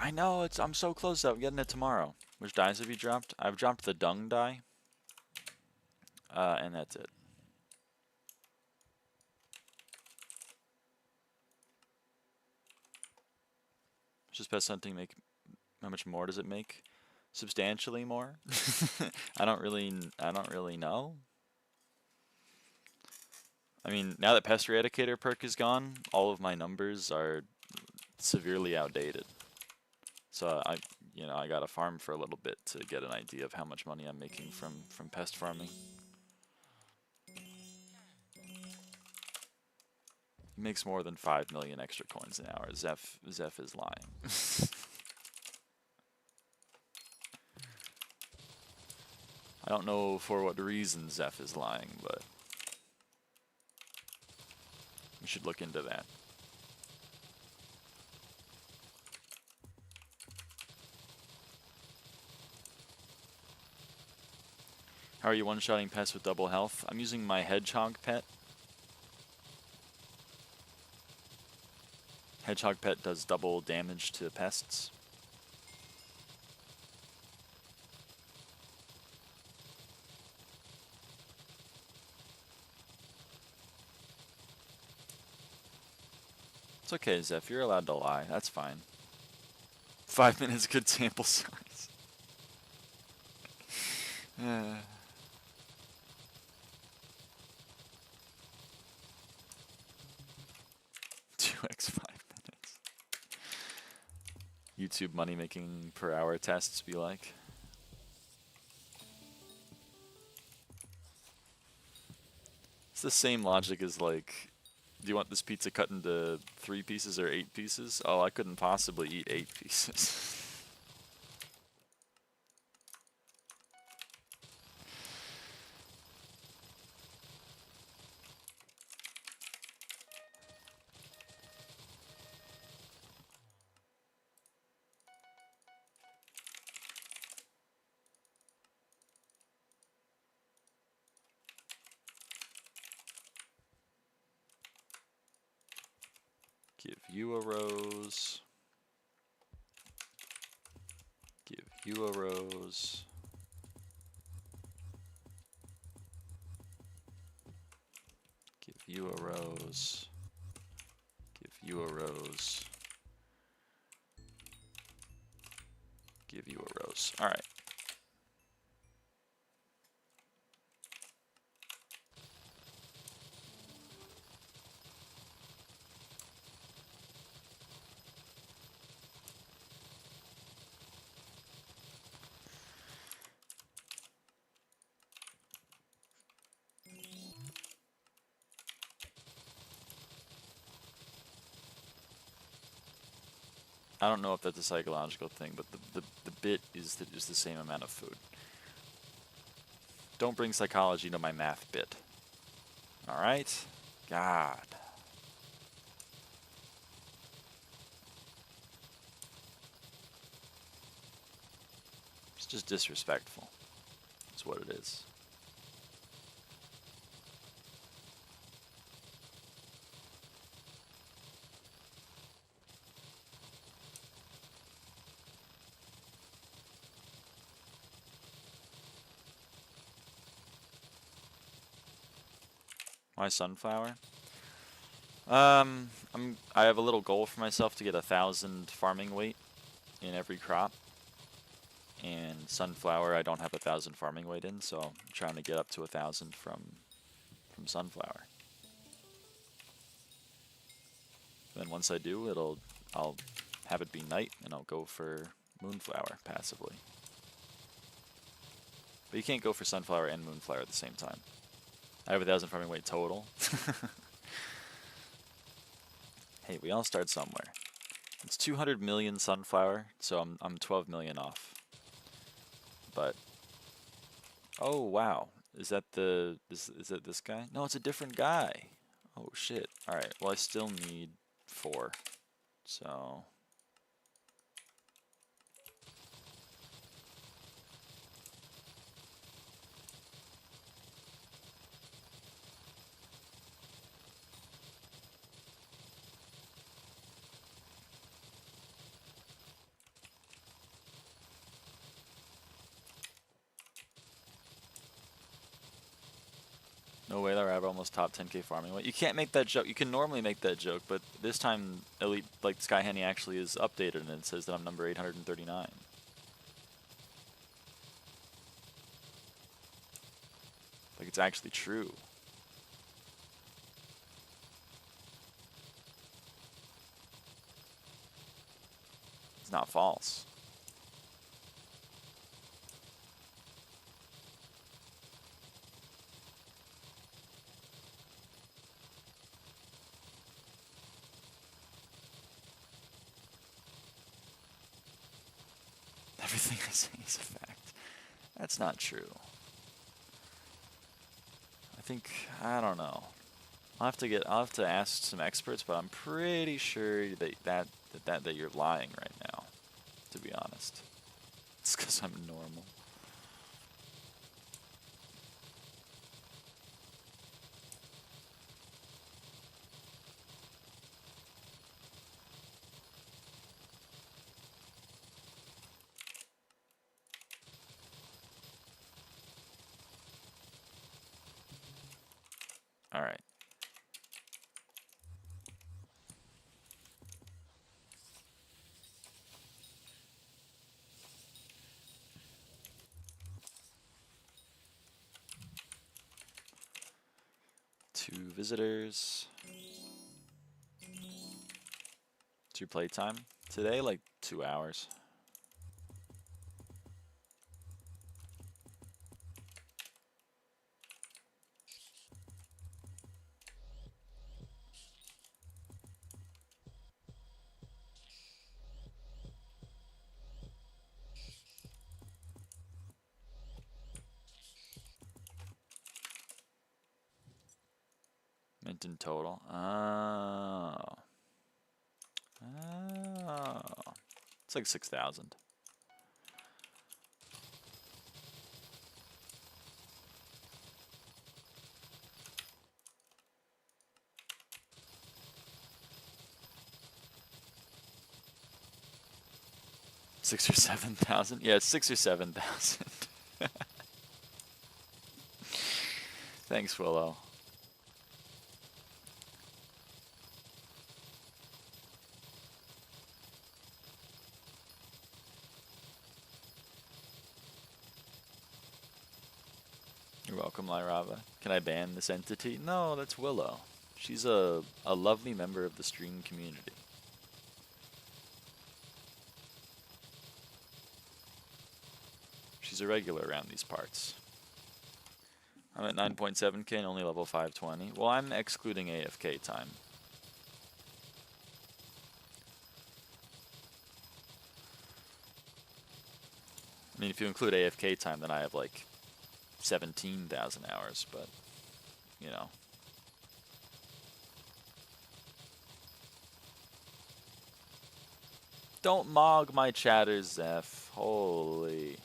I know, I'm so close to getting it tomorrow. Which dies have you dropped? I've dropped the dung die. And that's it. Just pest hunting make, how much more does it make? Substantially more? I don't really know. I mean, now that pest eradicator perk is gone, all of my numbers are severely outdated. So I gotta farm for a little bit to get an idea of how much money I'm making from pest farming. He makes more than 5 million extra coins an hour. Zeph is lying. I don't know for what reason Zeph is lying, but we should look into that. How are you one-shotting pests with double health? I'm using my hedgehog pet. Hedgehog pet does double damage to pests. It's okay, Zeph. You're allowed to lie. That's fine. 5 minutes, good sample size. 2x 5 minutes. YouTube money making per hour tests be like. It's the same logic as like, do you want this pizza cut into 3 pieces or 8 pieces? Oh, I couldn't possibly eat 8 pieces. Give you a rose. Give you a rose. Give you a rose. Give you a rose. Give you a rose. All right. I don't know if that's a psychological thing, but the bit is the same amount of food. Don't bring psychology to my math bit. All right? God. It's just disrespectful. That's what it is. Why sunflower? I have a little goal for myself to get 1,000 farming weight in every crop. And sunflower, I don't have 1,000 farming weight in, so I'm trying to get up to 1,000 from sunflower. Then once I do, I'll have it be night, and I'll go for moonflower passively. But you can't go for sunflower and moonflower at the same time. I have 1,000 farming weight total. Hey, we all start somewhere. It's 200 million sunflower, so I'm 12 million off. But oh wow, is that is that this guy? No, it's a different guy. Oh shit. All right. Well, I still need 4. So no way, lyraava almost top 10k farming weight. You can't make that joke. You can normally make that joke, but this time, Elite, like SkyHanni actually is updated and it says that I'm number 839. Like it's actually true. It's not false. Everything I say is a fact. That's not true. I don't know. I'll have to ask some experts, but I'm pretty sure that you're lying right now, to be honest. It's because I'm normal. All right. Two visitors. 2 playtime. Today, like 2 hours. Mint in total. Oh. Oh. It's like 6,000. Six or 7,000? Yeah, it's 6 or 7,000. Thanks, Willow. You're welcome, lyraava. Can I ban this entity? No, that's Willow. She's a lovely member of the stream community. She's a regular around these parts. I'm at 9.7k and only level 520. Well, I'm excluding AFK time. I mean, if you include AFK time, then I have like 17,000 hours, but, you know. Don't mog my chatters, Zeph. Holy.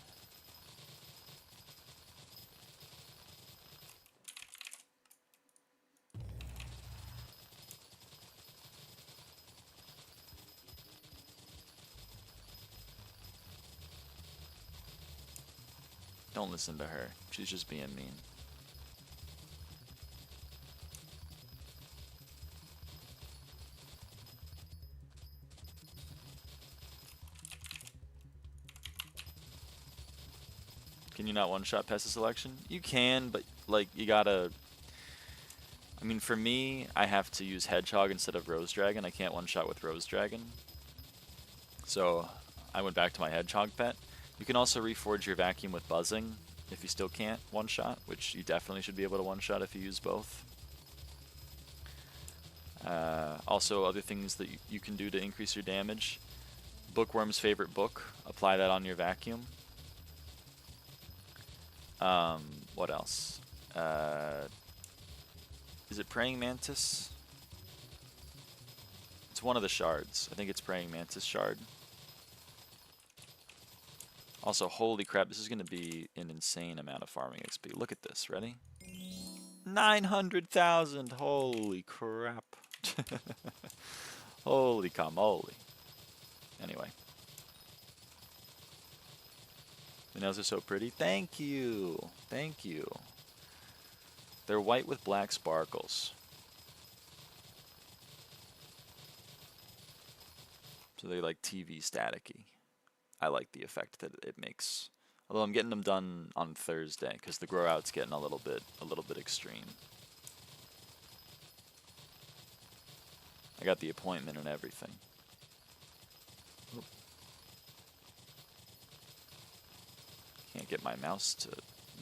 Don't listen to her. She's just being mean. Can you not one-shot pest selection? You can, but like you gotta. I mean, for me, I have to use hedgehog instead of rose dragon. I can't one-shot with rose dragon, so I went back to my hedgehog pet. You can also reforge your vacuum with buzzing if you still can't one-shot, which you definitely should be able to one-shot if you use both. Also, other things that you can do to increase your damage. Bookworm's favorite book. Apply that on your vacuum. What else? Is it Praying Mantis? It's one of the shards. I think it's Praying Mantis shard. Also, holy crap, this is going to be an insane amount of farming XP. Look at this. Ready? 900,000! Holy crap. Holy camole. Anyway. The nails are so pretty. Thank you. Thank you. They're white with black sparkles. So they're like TV staticky. I like the effect that it makes. Although I'm getting them done on Thursday because the grow out's getting a little bit extreme. I got the appointment and everything. Oop. Can't get my mouse to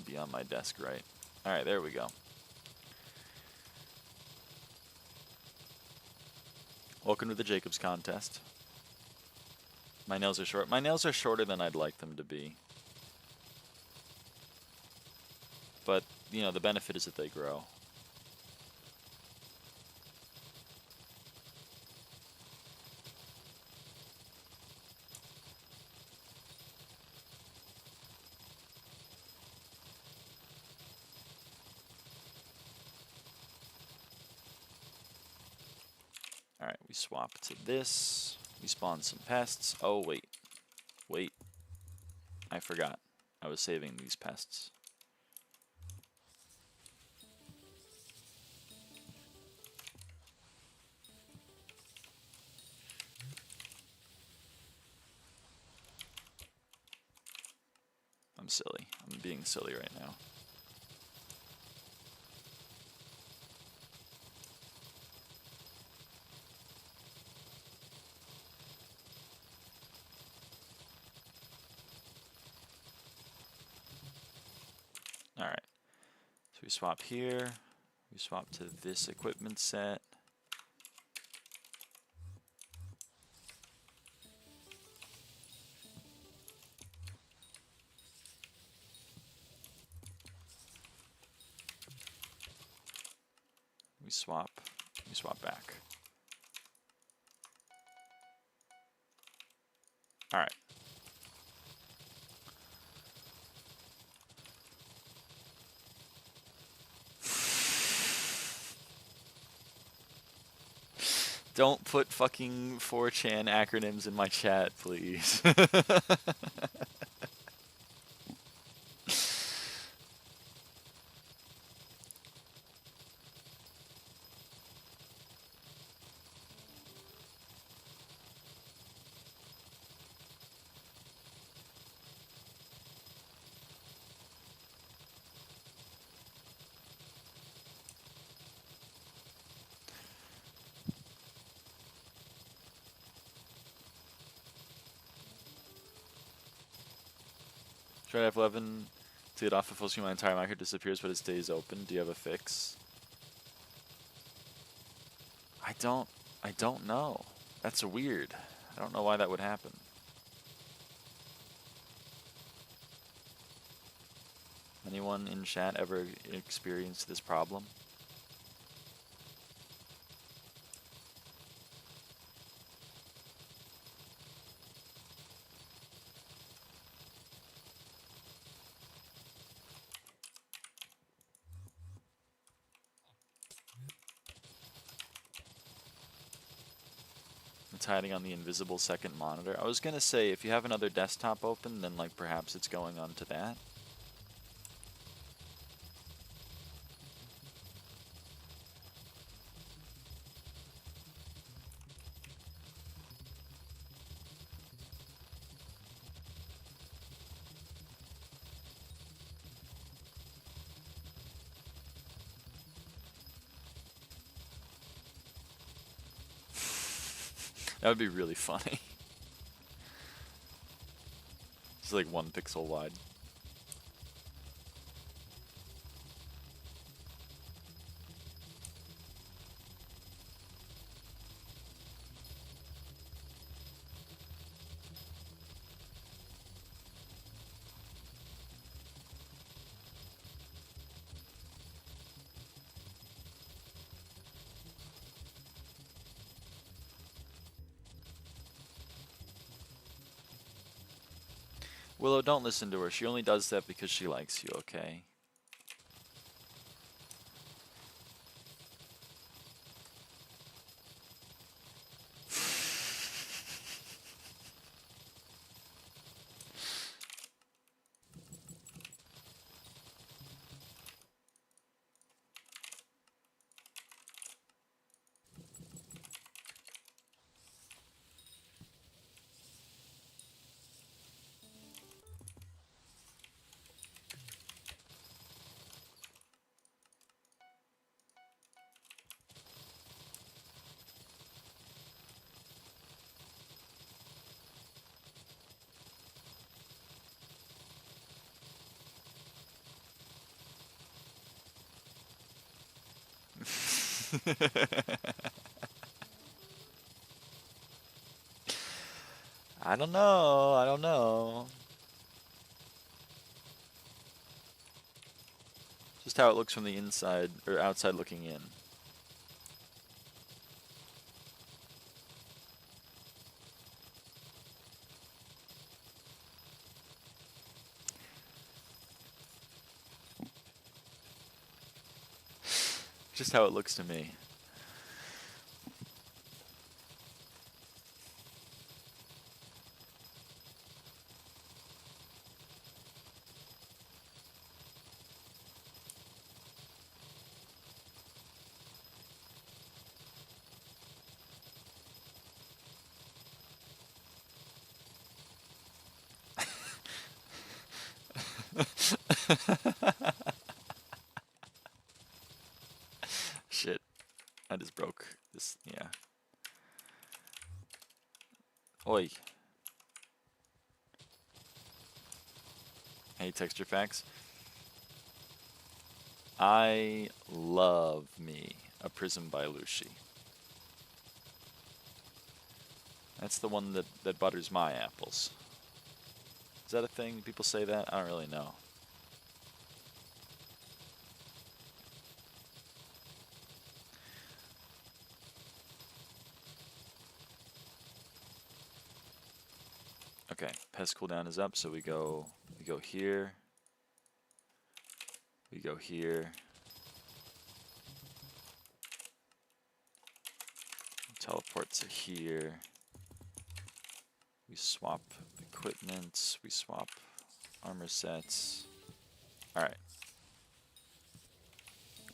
be on my desk right. Alright, there we go. Welcome to the Jacobs contest. My nails are short. My nails are shorter than I'd like them to be. But, you know, the benefit is that they grow. Alright, we swap to this. We spawn some pests. Oh, wait. Wait. I forgot. I was saving these pests. I'm silly. I'm being silly right now. Alright, so we swap here, we swap to this equipment set. We swap back. Alright. Don't put fucking 4chan acronyms in my chat, please. Try F11 to get off of full screen. My entire micro disappears, but it stays open. Do you have a fix? I don't know. That's weird. I don't know why that would happen. Anyone in chat ever experienced this problem? It's hiding on the invisible second monitor. I was gonna say, if you have another desktop open, then like perhaps it's going onto that. That would be really funny. It's like 1 pixel wide. Willow, don't listen to her. She only does that because she likes you, okay? I don't know. I don't know. Just how it looks from the inside or outside looking in. Just how it looks to me. Shit. I just broke this, yeah. Oi. Hey, texture packs. I love me a Prism by Lucy. That's the one that butters my apples. Is that a thing? People say that? I don't really know. Okay, pest cooldown is up, so we go here. We go here. Teleport to here. We swap equipment. We swap armor sets. Alright.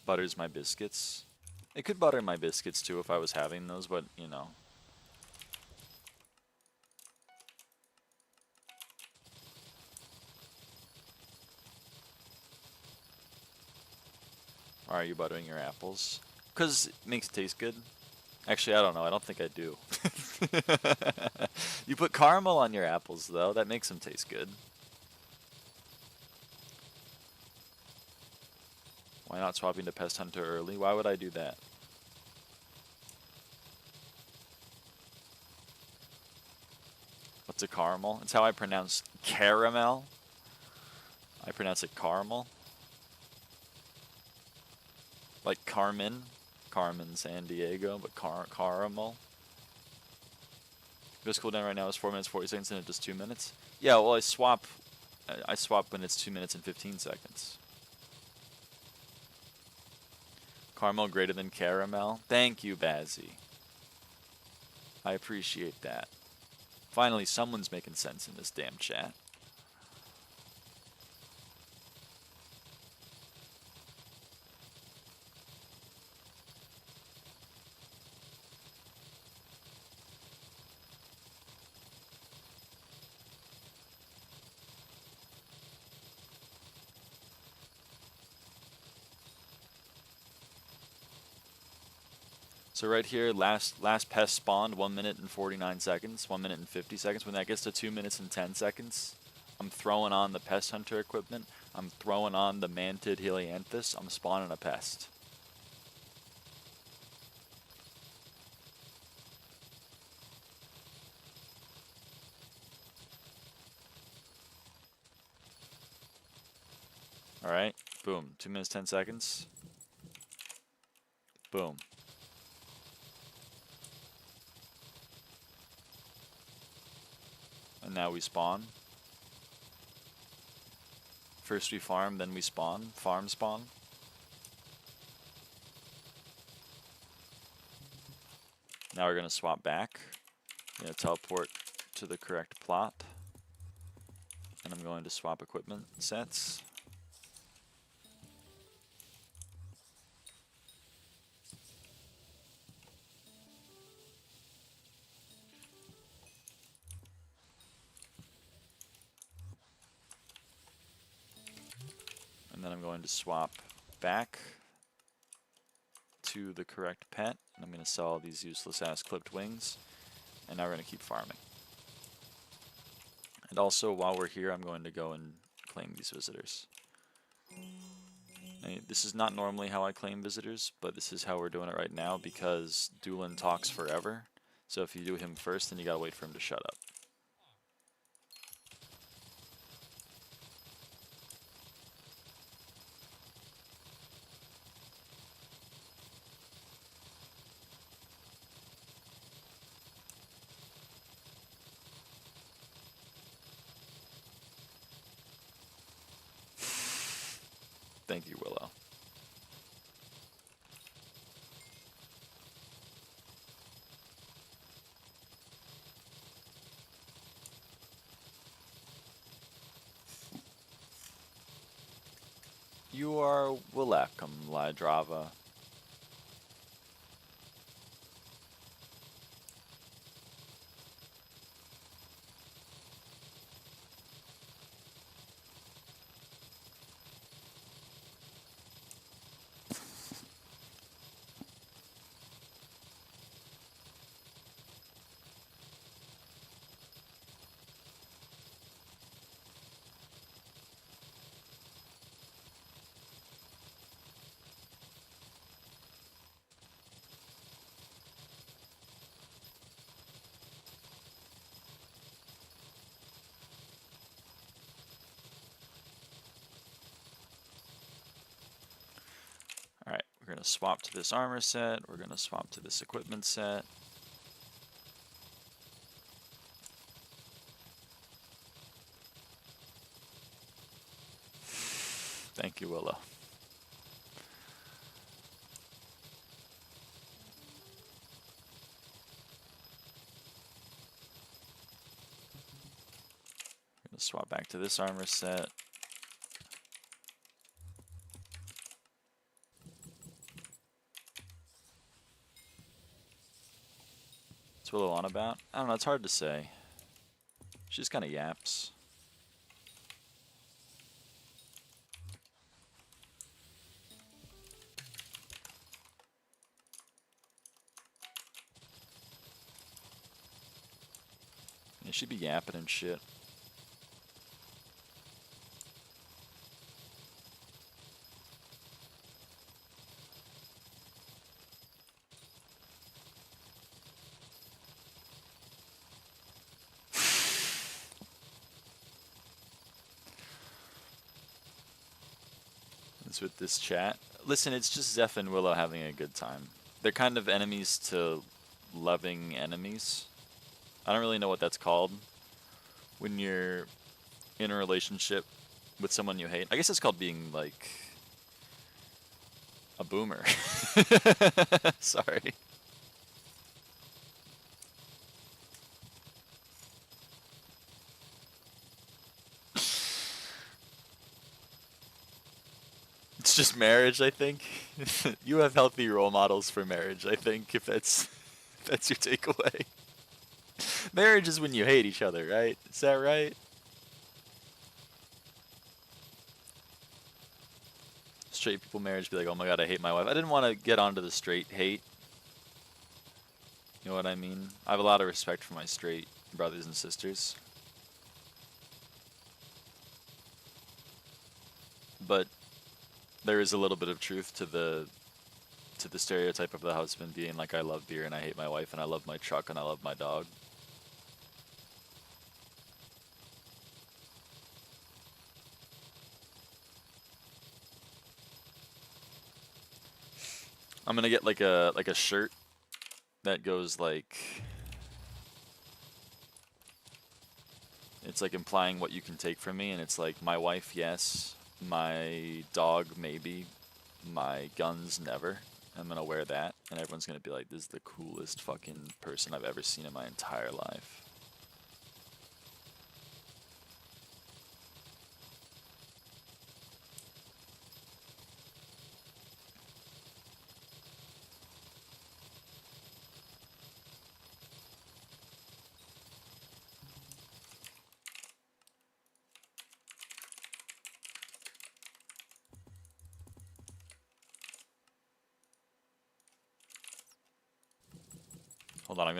Butters my biscuits. It could butter my biscuits too if I was having those, but you know. Why are you buttering your apples? Because it makes it taste good. Actually, I don't know. I don't think I do. You put caramel on your apples, though. That makes them taste good. Why not swapping to Pest Hunter early? Why would I do that? What's a caramel? It's how I pronounce caramel. I pronounce it caramel. Like Carmen. Carmen San Diego, but caramel. Best cooldown right now is 4 minutes 40 seconds and it does 2 minutes. Yeah, well I swap when it's 2 minutes and 15 seconds. Caramel greater than caramel. Thank you, Bazzy. I appreciate that. Finally, someone's making sense in this damn chat. So right here, last pest spawned 1 minute and 49 seconds, 1 minute and 50 seconds. When that gets to 2 minutes and 10 seconds, I'm throwing on the pest hunter equipment. I'm throwing on the mantid helianthus. I'm spawning a pest. All right, boom, 2 minutes, 10 seconds. Boom. And now we spawn. First we farm, then we spawn. Farm spawn. Now we're gonna swap back. I'm gonna teleport to the correct plot. And I'm going to swap equipment sets. And then I'm going to swap back to the correct pet. And I'm going to sell these useless ass clipped wings. And now we're going to keep farming. And also, while we're here, I'm going to go and claim these visitors. Now, this is not normally how I claim visitors, but this is how we're doing it right now because Doolin talks forever. So if you do him first, then you gotta wait for him to shut up. Thank you, Willow. You are welcome, lyraava. Alright, we're going to swap to this armor set, we're going to swap to this equipment set. Thank you, Willow. I'm going to swap back to this armor set. What's Willow on about? I don't know, it's hard to say. She just kind of yaps. Yeah, she'd be yapping and shit. With this chat. Listen, it's just Zeph and Willow having a good time. They're kind of enemies to loving enemies. I don't really know what that's called when you're in a relationship with someone you hate. I guess it's called being like a boomer. Sorry. It's just marriage, I think. You have healthy role models for marriage, I think, if that's your takeaway. Marriage is when you hate each other, right? Is that right? Straight people marriage be like, oh my god, I hate my wife. I didn't want to get onto the straight hate. You know what I mean? I have a lot of respect for my straight brothers and sisters. But there is a little bit of truth to the stereotype of the husband being like, I love beer and I hate my wife and I love my truck and I love my dog. I'm gonna get like a shirt that goes like, it's like implying what you can take from me, and it's like my wife, yes, my dog, maybe, my guns, never. I'm gonna wear that, and everyone's gonna be like, this is the coolest fucking person I've ever seen in my entire life. Hold on, I'm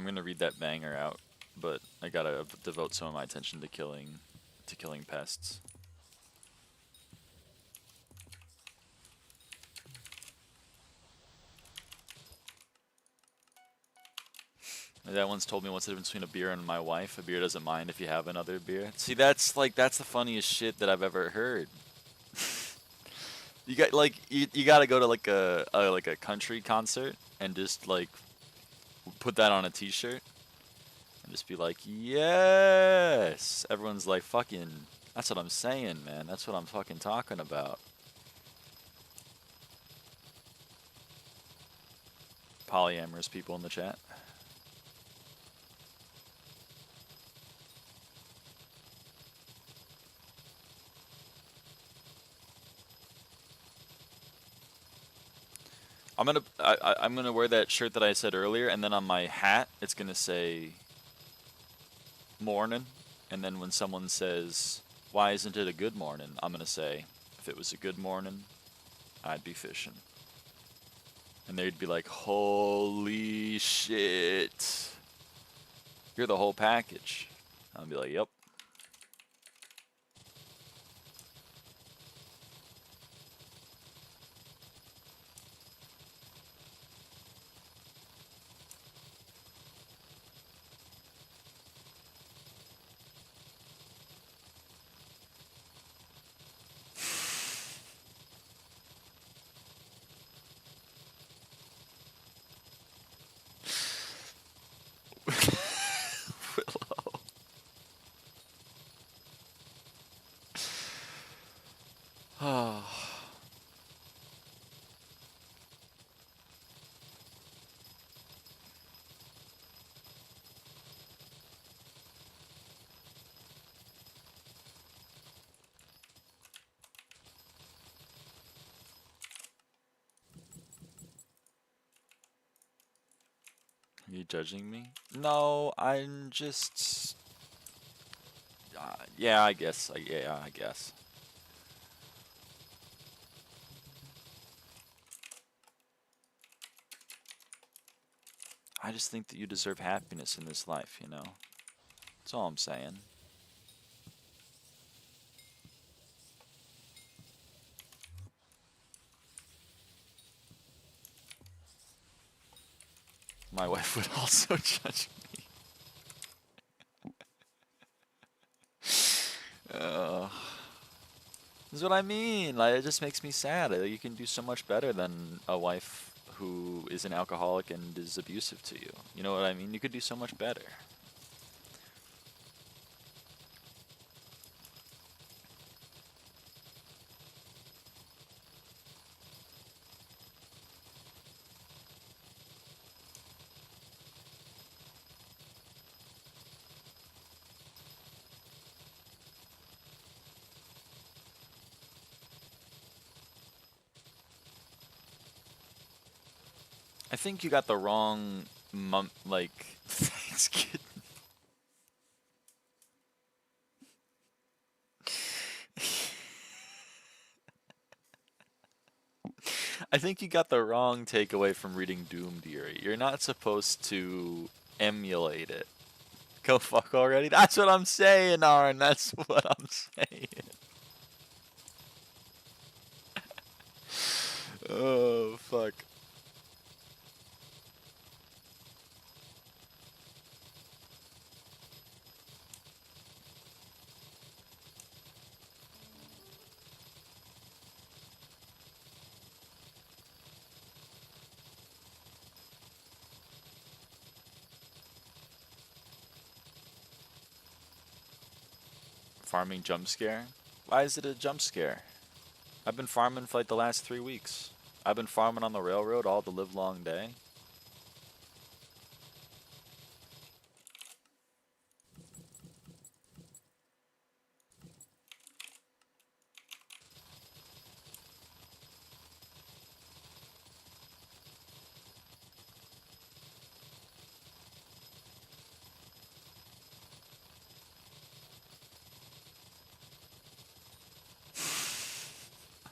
gonna read that banger out, but I gotta devote some of my attention to killing pests. My dad once told me what's the difference between a beer and my wife. A beer doesn't mind if you have another beer. See, that's the funniest shit that I've ever heard. You got like you gotta go to like a country concert and just like put that on a t-shirt and just be like, yes. Everyone's like, fucking, that's what I'm saying, man. That's what I'm fucking talking about. Polyamorous people in the chat. I'm gonna wear that shirt that I said earlier, and then on my hat it's gonna say morning, and then when someone says, why isn't it a good morning, I'm gonna say, if it was a good morning, I'd be fishing. And they'd be like, holy shit, you're the whole package. I'll be like, yep. Willow. Oh. Are you judging me? No, I'm just... yeah, I guess. Yeah, I guess. I just think that you deserve happiness in this life, you know? That's all I'm saying. My wife would also judge me. This is what I mean. Like, it just makes me sad. You can do so much better than a wife who is an alcoholic and is abusive to you. You know what I mean? You could do so much better. I think you got the wrong like Thanksgiving. I think you got the wrong takeaway from reading Doom Theory. You're not supposed to emulate it. Go fuck already? That's what I'm saying, Arn. That's what I'm saying. Oh, fuck. Farming jump scare? Why is it a jump scare? I've been farming for like the last 3 weeks. I've been farming on the railroad all the live long day.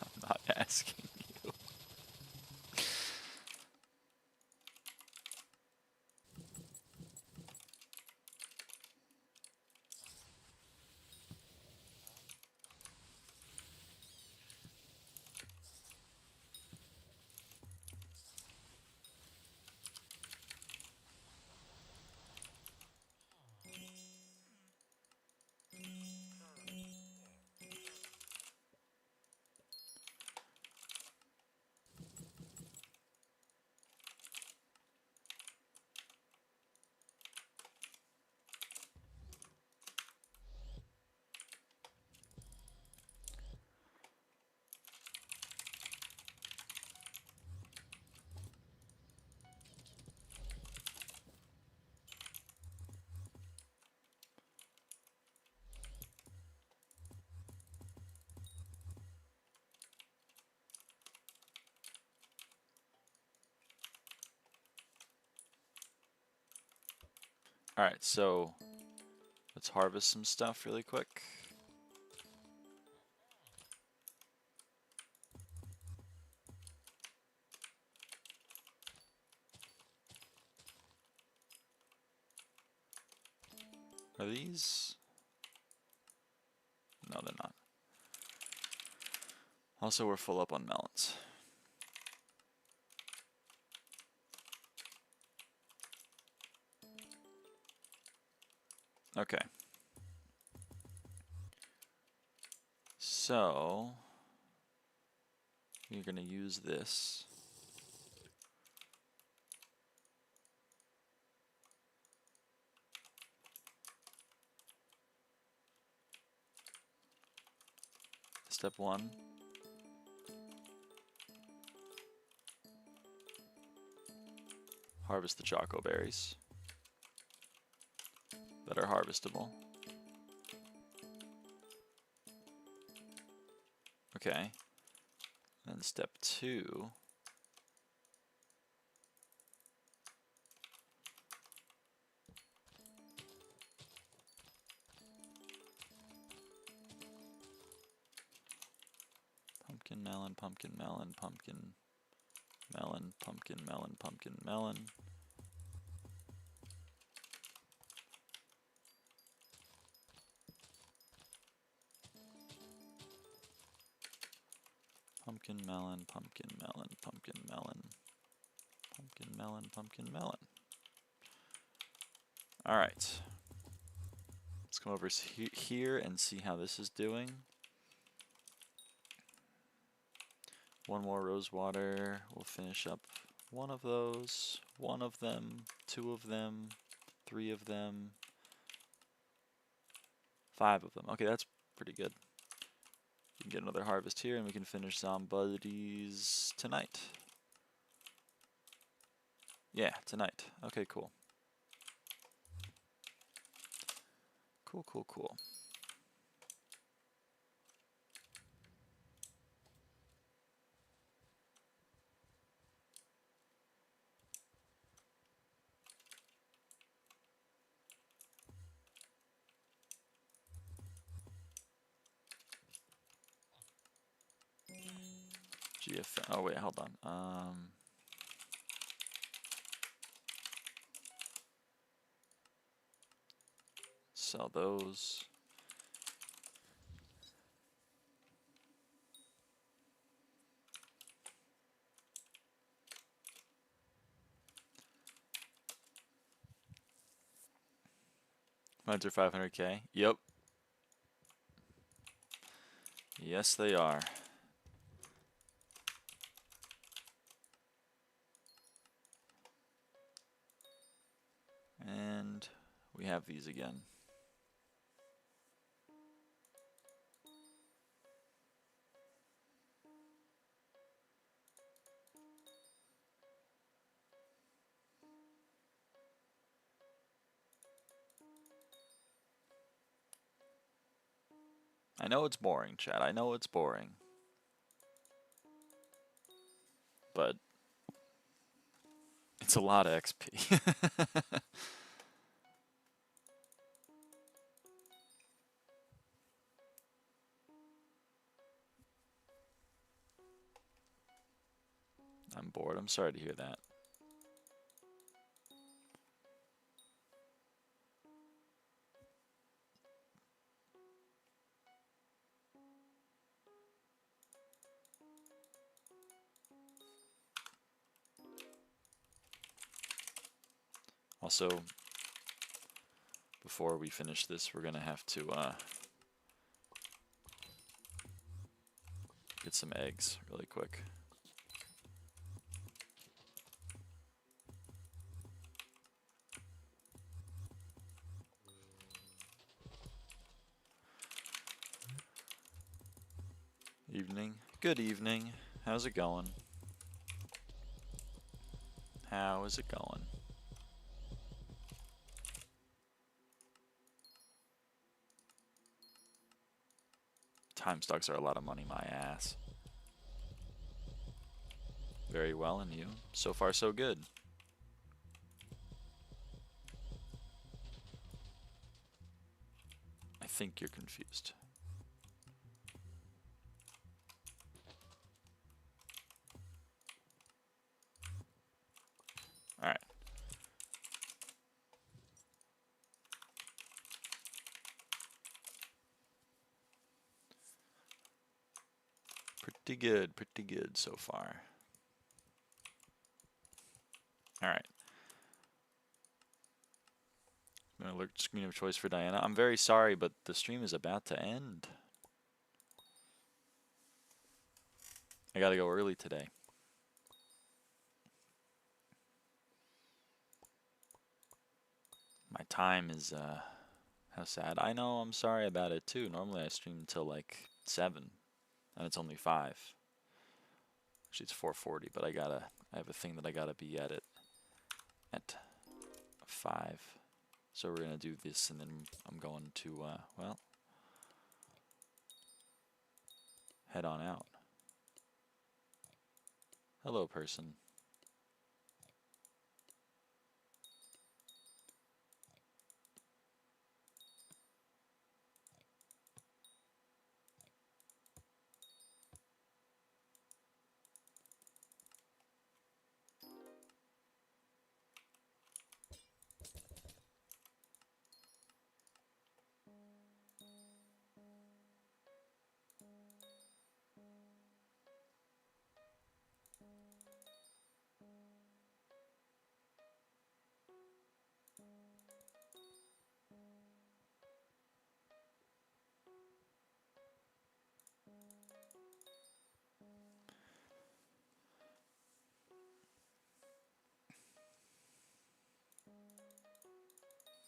I'm not asking you. Alright, so let's harvest some stuff really quick. Are these? No, they're not. Also, we're full up on melons. Okay. So, you're going to use this. Step 1. Harvest the choco berries that are harvestable. Okay. Then step 2. Pumpkin, melon, pumpkin, melon, pumpkin, melon, pumpkin, melon, pumpkin, melon. Pumpkin, melon, pumpkin, melon, pumpkin, melon, pumpkin, melon, pumpkin, melon. Alright. Let's come over here and see how this is doing. 1 more rose water. We'll finish up 1 of those, 1 of them, 2 of them, 3 of them, 5 of them. Okay, that's pretty good. We can get another harvest here and we can finish zombies tonight. Yeah, tonight. Okay, cool. Cool, cool, cool. a thing. Oh wait, hold on. Sell those. Mine's are 500K. Yep. Yes, they are. And we have these again. I know it's boring, chat. I know it's boring. But it's a lot of XP. I'm bored. I'm sorry to hear that. Also, before we finish this, we're gonna have to get some eggs really quick. Evening. Good evening. How's it going? How is it going? Time stocks are a lot of money, my ass. Very well, and you? So far, so good. I think you're confused. Alright. Pretty good so far. Alright. Alert screen of choice for Diana. I'm very sorry, but the stream is about to end. I gotta go early today. My time is, how sad. I know, I'm sorry about it too. Normally I stream until like 7, and it's only 5. Actually, it's 4:40, but I have a thing that I gotta be at 5. So we're gonna do this, and then I'm going to, well, head on out. Hello, person.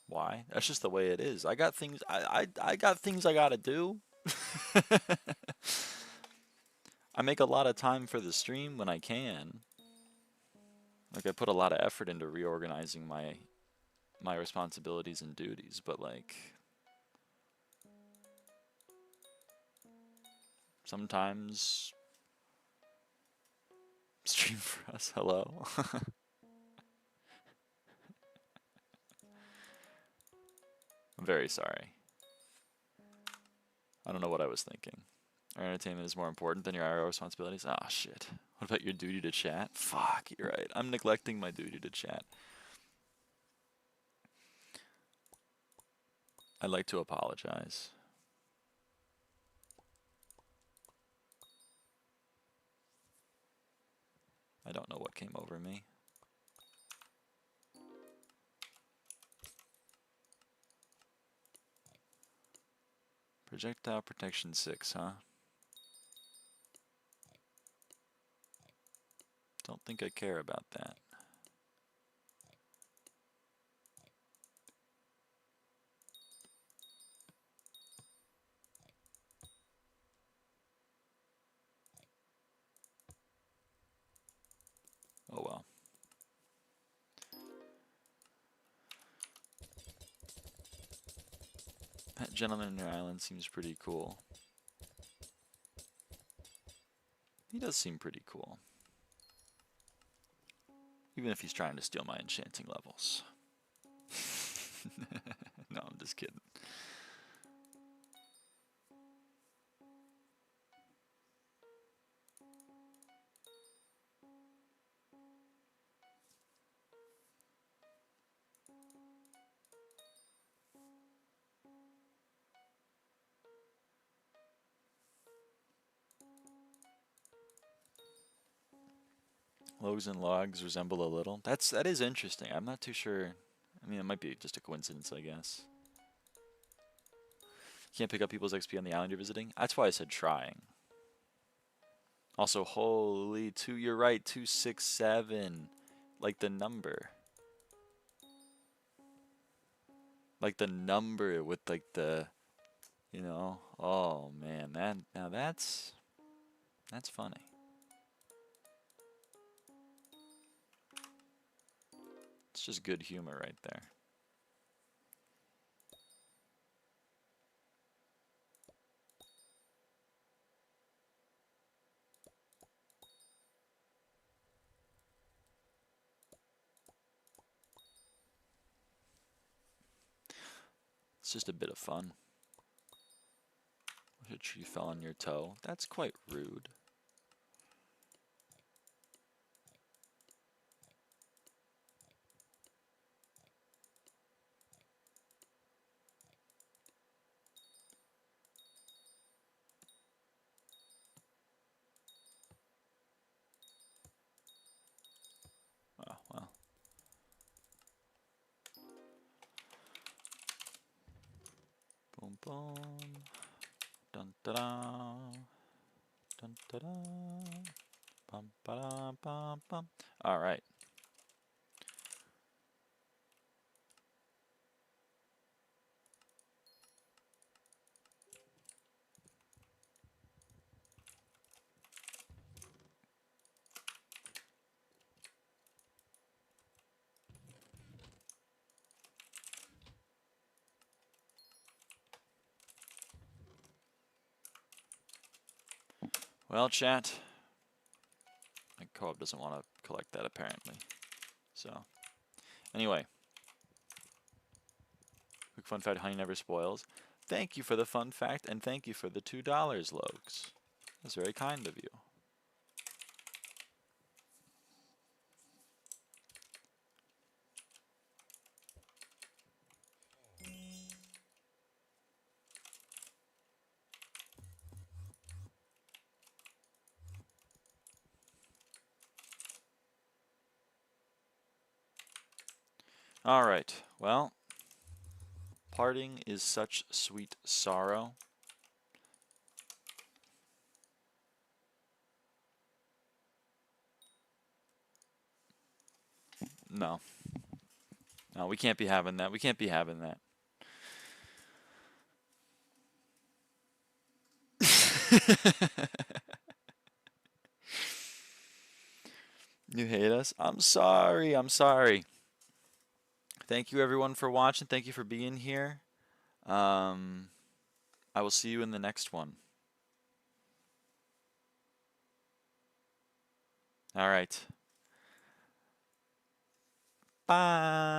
Why? That's just the way it is. I got things I got things I gotta do. I make a lot of time for the stream when I can. Like I put a lot of effort into reorganizing my responsibilities and duties, but like sometimes stream for us. Hello. I'm very sorry. I don't know what I was thinking. Our entertainment is more important than your IRL responsibilities. Ah, shit. What about your duty to chat? Fuck, you're right. I'm neglecting my duty to chat. I'd like to apologize. I don't know what came over me. Projectile protection 6, huh? Don't think I care about that. Oh well. That gentleman in your island seems pretty cool. He does seem pretty cool. Even if he's trying to steal my enchanting levels. No, I'm just kidding. Logs and logs resemble a little. That is interesting. I'm not too sure. I mean, it might be just a coincidence, I guess. Can't pick up people's XP on the island you're visiting. That's why I said trying. Also, holy, you're right, 267. Like the number. Like the number with like the, you know, oh man, now that's funny. It's just good humor right there. It's just a bit of fun. A tree fell on your toe. That's quite rude. Oh, well. Boom, boom. Dun da da. Dun da da. Bum ba da bum bum. All right. Well, chat. My co-op doesn't want to collect that apparently. So, anyway. Quick fun fact, honey never spoils. Thank you for the fun fact, and thank you for the $2, Logs. That's very kind of you. All right, well, parting is such sweet sorrow. No. No, we can't be having that. We can't be having that. You hate us? I'm sorry. I'm sorry. Thank you everyone for watching. Thank you for being here. I will see you in the next one. All right. Bye.